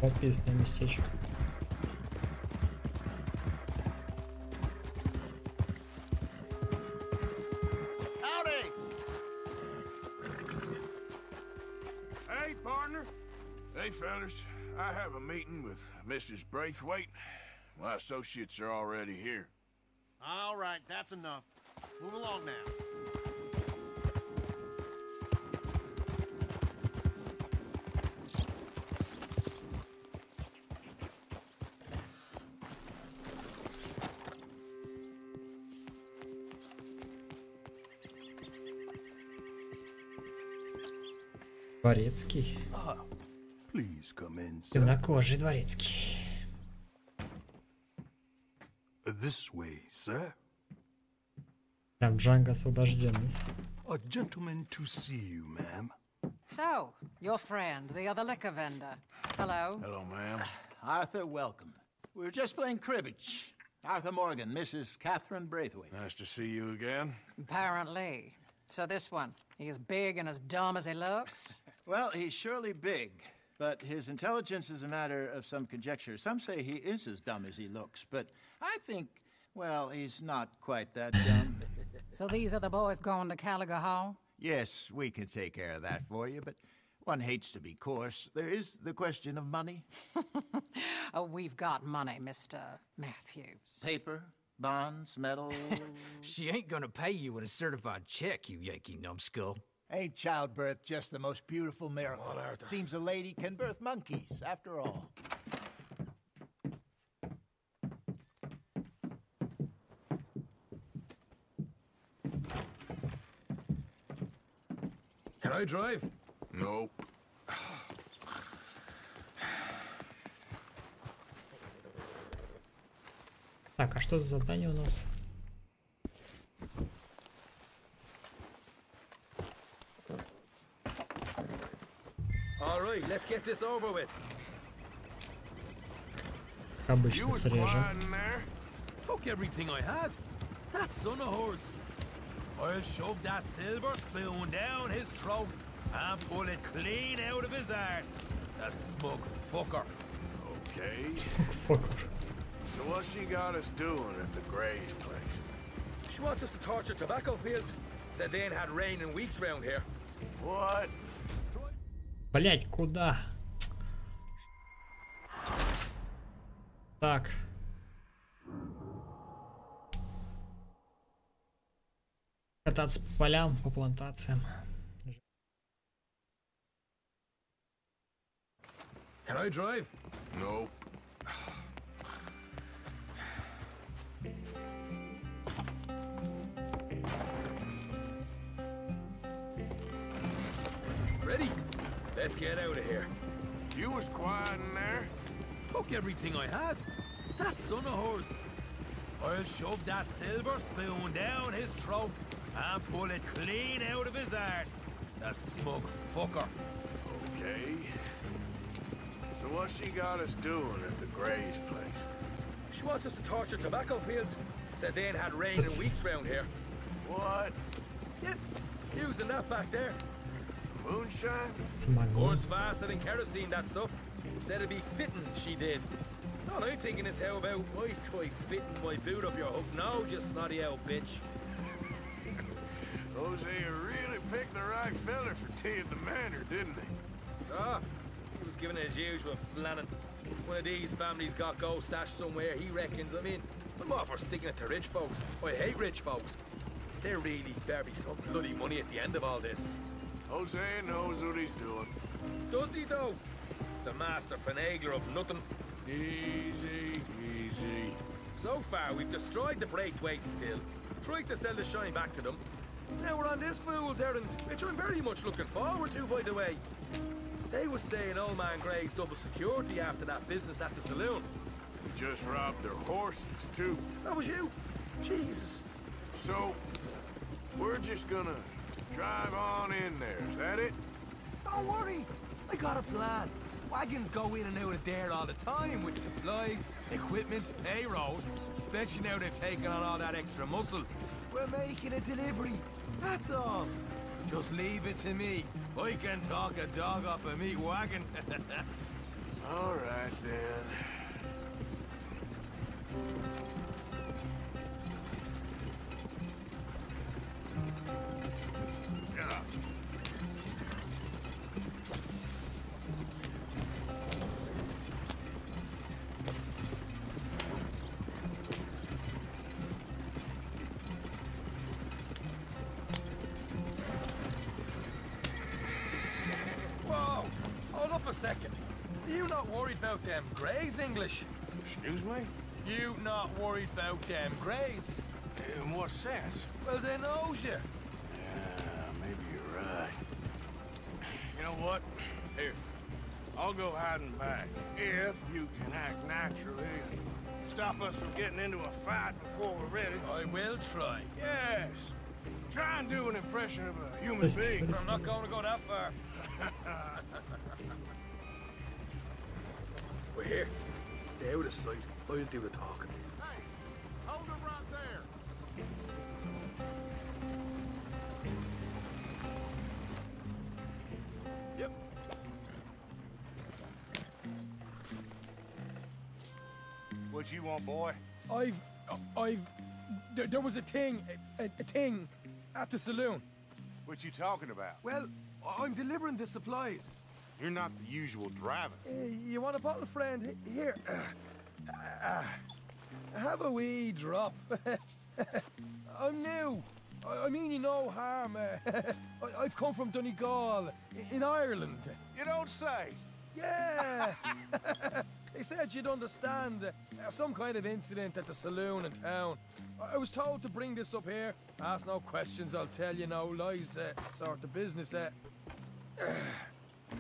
Подписное местечко. Howdy! Hey, partner. Hey, fellas. I have a meeting with Mrs. Braithwaite. My associates are already here. All right, that's enough. Move along now. Дворецкий. Please come in, sir. Темнокожий дворецкий. This way, sir. Прям Джанго освобожденный. A gentleman to see you, ma'am. So, your friend, the other liquor vendor. Hello. Hello, ma'am. Arthur, welcome. We were just playing cribbage. Arthur Morgan, Mrs. Catherine Braithwaite. Nice to see you again. Apparently. So this one, he is big and as dumb as he looks? Well, he's surely big, but his intelligence is a matter of some conjecture. Some say he is as dumb as he looks, but I think, well, he's not quite that dumb. So these are the boys going to Gallagher Hall? Yes, we can take care of that for you, but one hates to be coarse. There is the question of money. Oh, we've got money, Mr. Matthews. Paper, bonds, metal. She ain't gonna pay you in a certified check, you Yankee numbskull. Ain't childbirth just the most beautiful miracle? Well, Arthur. Seems a lady can birth monkeys, after all. Can I drive? Nope. Так, а что за задание у нас? All right, let's get this over with. Обычно срежем. Took everything I had. That son of hers. I'll shove that silver spoon down his throat and pull it clean out of his arse. The smug fucker. Okay. Smug fucker. So what's she got us doing at the Gray's place? She wants us to torture tobacco fields. Said they ain't had rain in weeks round here. What? Блять, куда? Так. Кататься по полям, по плантациям. Can I drive? Nope. Ready? Let's get out of here. You was quiet in there. Took everything I had. That son of hers. I'll shove that silver spoon down his throat and pull it clean out of his arse. The smug fucker. Okay. So what's she got us doing at the Gray's place? She wants us to torture tobacco fields. Said they ain't had rain in weeks round here. What? Yep, using that back there. Moonshine? Burns faster than kerosene, that stuff. Said it'd be fitting, she did. All I'm thinking is how about I try fitting my boot up your hook now, just snotty old bitch. Hosea really picked the right fella for tea at the manor, didn't he? Ah, he was giving it his usual flannin'. One of these families got gold stashed somewhere, he reckons I'm in. I'm all for sticking it to rich folks. I hate rich folks. There really better be some bloody money at the end of all this. Hosea knows what he's doing. Does he, though? The master finagler of nothing. Easy, easy. So far, we've destroyed the Braithwaite still, tried to sell the shine back to them. Now we're on this fool's errand, which I'm very much looking forward to, by the way. They was saying old man Gray's double security after that business at the saloon. We just robbed their horses, too. That was you? Jesus. So, we're just gonna drive on in there, is that it? Don't worry, I got a plan. Wagons go in and out of there all the time with supplies, equipment, payroll. Especially now they're taking on all that extra muscle. We're making a delivery, that's all. Just leave it to me. I can talk a dog off a meat wagon. All right, then. Yeah. Whoa! Hold up a second. Are you not worried about them Greys, English? Excuse me? You not worried about them Greys? In what sense? Well, they knows you. Yeah, maybe you're right. You know what? what? Here, I'll go hiding back. If you can act naturally and stop us from getting into a fight before we're ready. I will try. Yes. Try and do an impression of a human being. I'm not going to go that far. We're here. Stay out of sight. I'll do the talking. Hey, hold it right there. Yep. What you want, boy? There was a thing at the saloon. What you talking about? Well, I'm delivering the supplies. You're not the usual driver. You want a bottle, friend? Here. Have a wee drop. I'm new. I mean you no harm. I've come from Donegal, in Ireland. You don't say. Yeah. They said you'd understand some kind of incident at the saloon in town. I was told to bring this up here. Ask no questions, I'll tell you no lies, sort of business.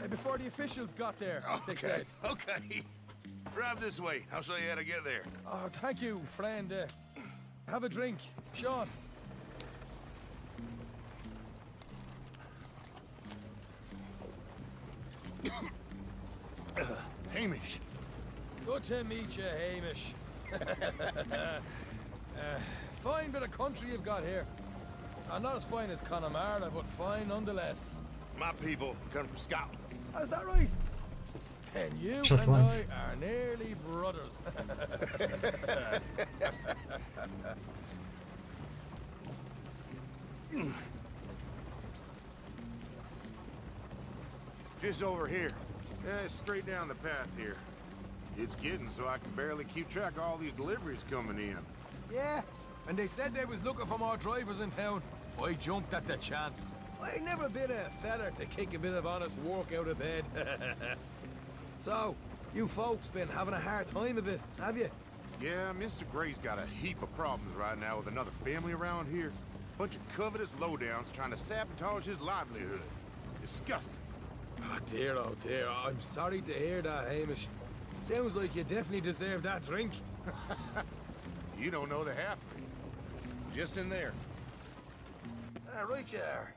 Before the officials got there, they said. Okay. Drive this way. I'll show you how to get there. Oh, thank you, friend. Have a drink. Sean. Hamish. Good to meet you, Hamish. Fine bit of country you've got here. Not as fine as Connemara, but fine nonetheless. My people come from Scotland. Is that right? And you Just and once. I are nearly brothers. Just over here. Yeah, straight down the path here. It's getting so I can barely keep track of all these deliveries coming in. Yeah, and they said they was looking for more drivers in town. I jumped at the chance. I never been a feller to kick a bit of honest work out of bed. So, you folks been having a hard time of it, have you? Yeah, Mr. Gray's got a heap of problems right now with another family around here. Bunch of covetous lowdowns trying to sabotage his livelihood. Disgusting. Oh dear, I'm sorry to hear that, Hamish. Sounds like you definitely deserve that drink. You don't know the half of it. Just in there. Right you are.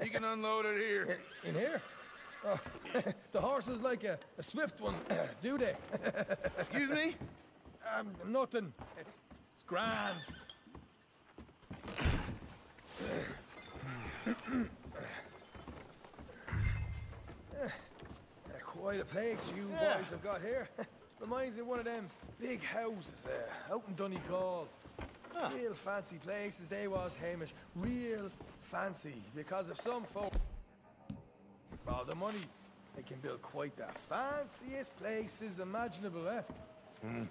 You can unload it here. In here? Oh, the horse is like a swift one, do they? Excuse me? Nothing. It's grand. Quite a place you boys have got here. Reminds me of one of them big houses out in Donegal. Real fancy places they was, Hamish. Real fancy. Because if some folk all the money, they can build quite the fanciest places imaginable, eh?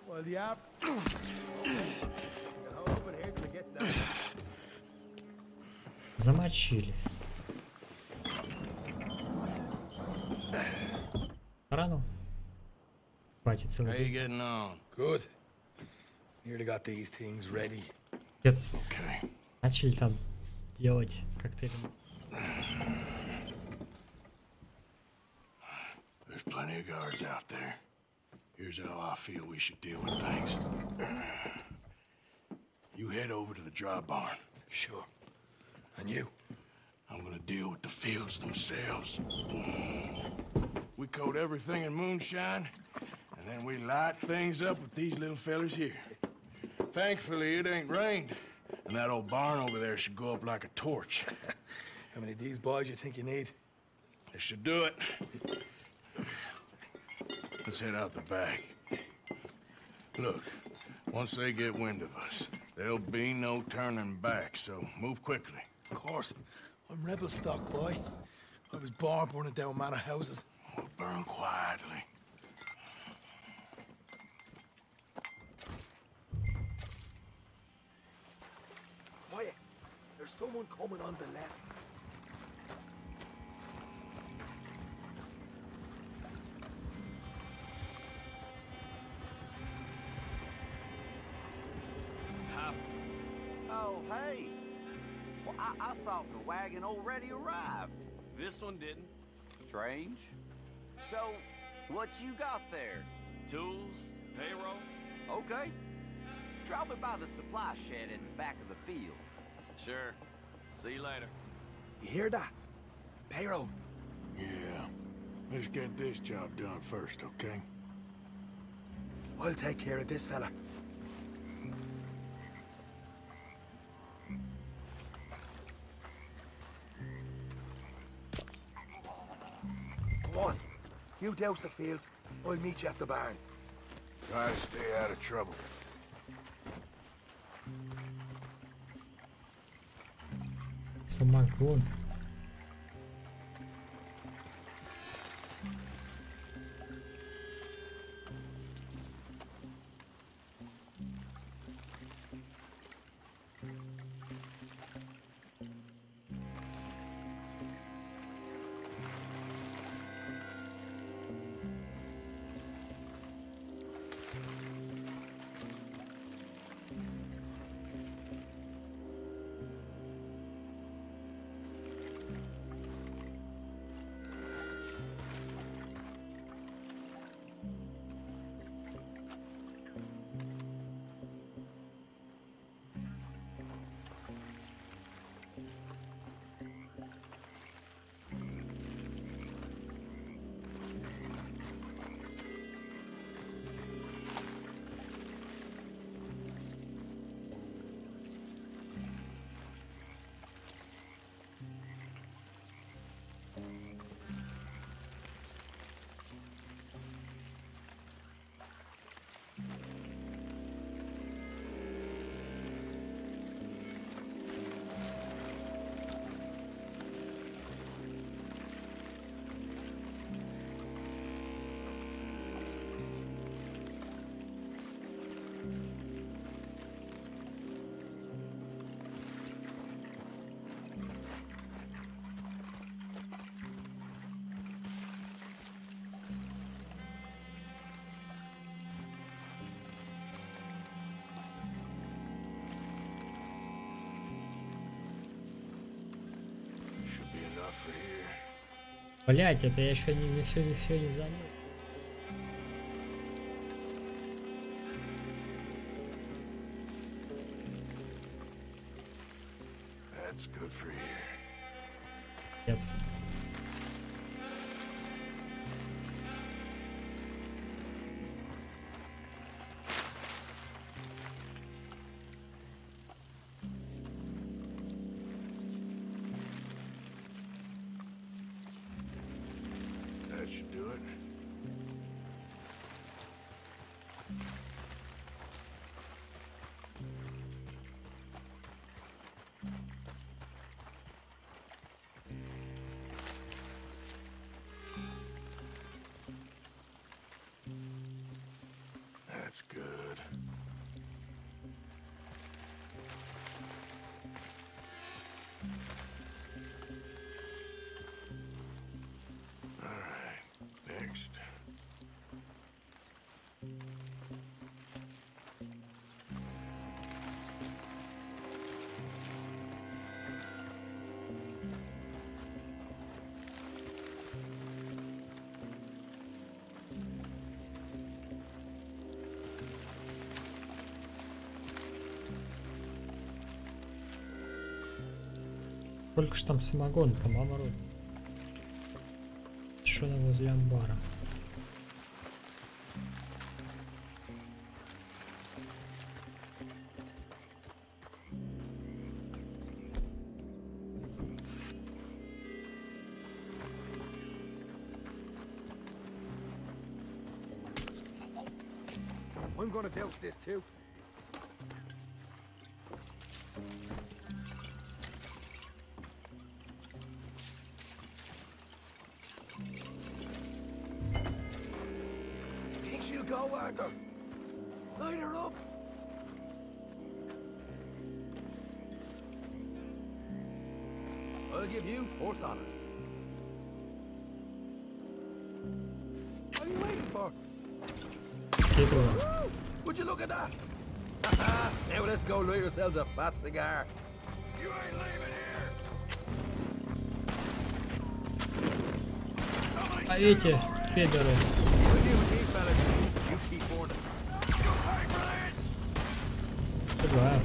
Well, the app. Hold over here till it gets down. Замочили. Рано. Хватит целый How день. you getting on? Good. Nearly got these things ready. Отец. Okay. Начали там делать коктейли. There's plenty of guards out there. Here's how I feel we should deal with things. You head over to the dry barn. Sure. And you? I'm gonna deal with the fields themselves. We coat everything in moonshine, and then we light things up with these little fellas here. Thankfully, it ain't rained, and that old barn over there should go up like a torch. How many of these boys you think you need? This should do it. Let's head out the back. Look, once they get wind of us, there'll be no turning back, so move quickly. Of course. I'm rebel stock, boy. I was born burning down manor houses. We'll burn quietly. Quiet. There's someone coming on the left. Oh, hey. Well, I thought the wagon already arrived. This one didn't. Strange. So, what you got there? Tools, payroll. Okay. Drop it by the supply shed in the back of the fields. Sure. See you later. You hear that? Payroll. Yeah. Let's get this job done first, okay? I'll take care of this fella. Come on. You douse the fields. I'll meet you at the barn. Try to stay out of trouble. Самогон. Блять, это я еще не все не занял. That's good for you. Yes. That should do it. That's good. All right, next. Сколько ж там самогон-то, мама рот. Что там возле амбара? I'm gonna douse this too. Think she'll go, Arthur? Light her up. I'll give you first honors. What are you waiting for? Woo! Would you look at that? Now let's go light yourselves a fat cigar. You ain't leaving here. А эти пидоры. Goodbye.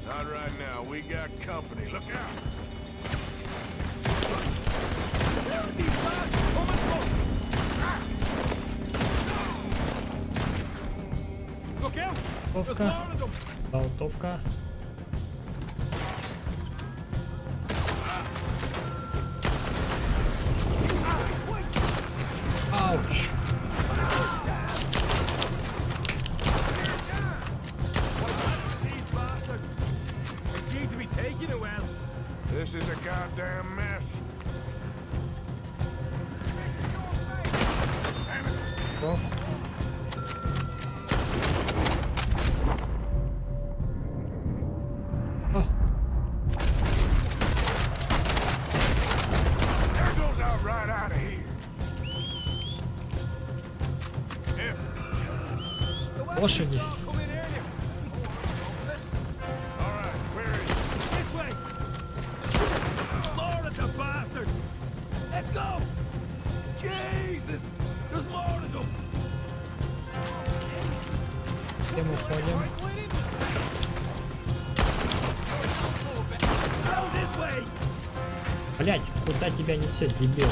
Not right now. We got company. Look out. Look out! Болтовка. Болтовка. Ouch. They seem to be taking it well. This is a goddamn mess. Off. There goes out right out of here. Лошади. This way. More of the bastards. Let's go. Jesus, there's more of them. Где мы ходим? Go this way. Блять, куда тебя несет, дебил?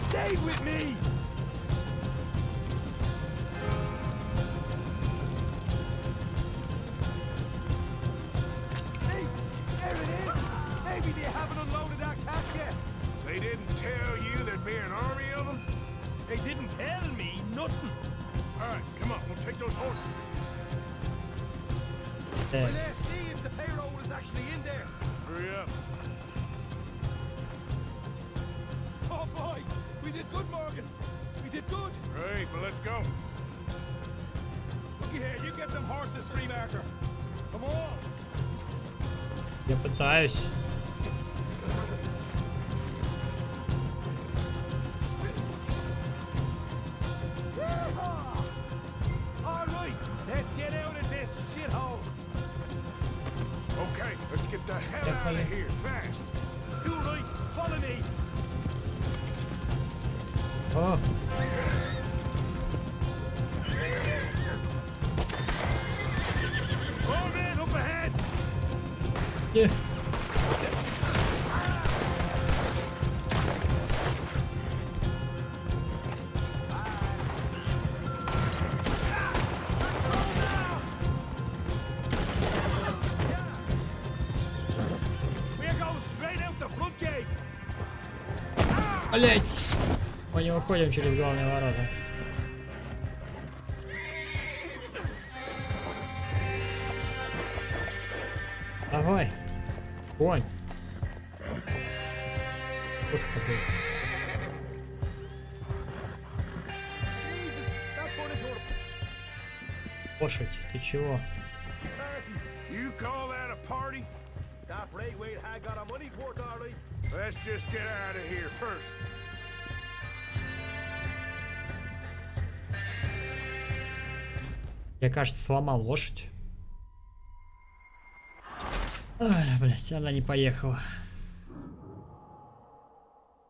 Stay with me. Hey, there it is. Maybe they haven't unloaded that cash yet. They didn't tell you there'd be an army of them? They didn't tell me nothing. All right, come on. We'll take those horses. There. Well, let's see if the payroll is actually in there. Hurry up. Oh boy, we did good, Morgan. We did good. Great, but let's go. Looky here, you get them horses free, Marker. Come on. Я пытаюсь. All right, let's get out of this shithole. Okay, let's get the hell out of here fast. You right, follow me. О, All men up ahead. где? We're going straight out the front gate. Блять! Мы не выходим через главные ворота. Давай! Конь! Господи. Лошадь, ты чего? You call that a party? That Braithwaite had got our money's worth, all right. Let's just get out of here first. Я, кажется, сломал лошадь. Ай, блять, она не поехала.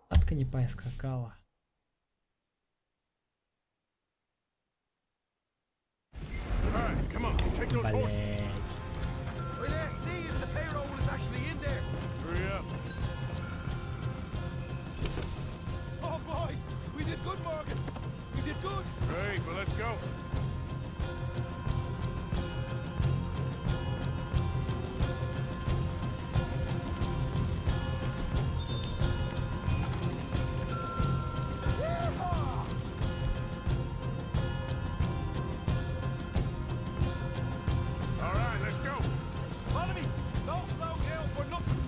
Атка не поскакала. Блять. Well, let's see if the payroll is actually in there. Hurry up. Oh boy, we did good, Morgan. We did good. Great, but let's go. All right, let's go. Follow me. Don't slow down for nothing.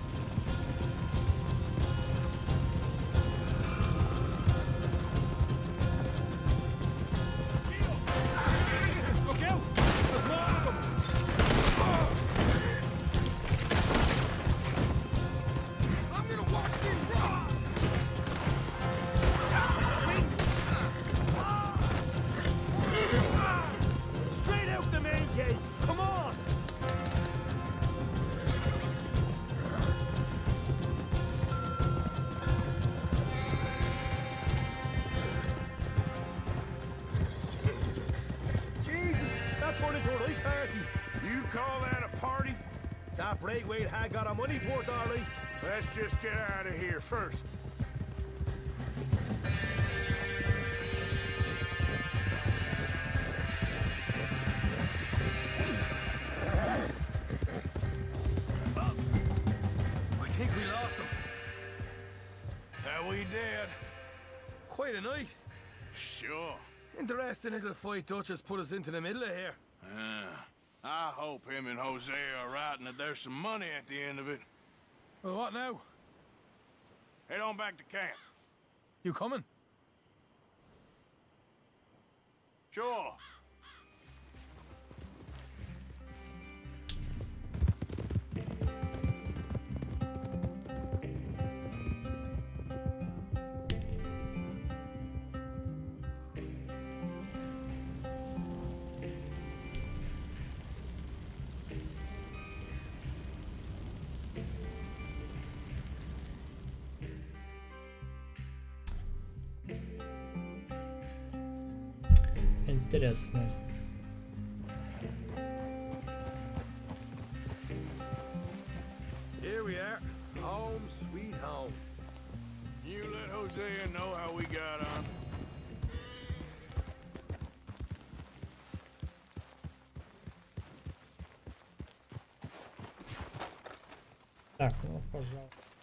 That Braithwaite had got our money's worth, all right. Let's just get out of here first. I think we lost him. That we did. Quite a night. Sure. Interesting little fight Dutch has put us into the middle of here. I hope him and Jose are right and that there's some money at the end of it. Well, what now? Head on back to camp. You coming? Sure. Интересно. Here we are. Home sweet home. You let Hosea know how we got on. Так, ну, пожалуйста.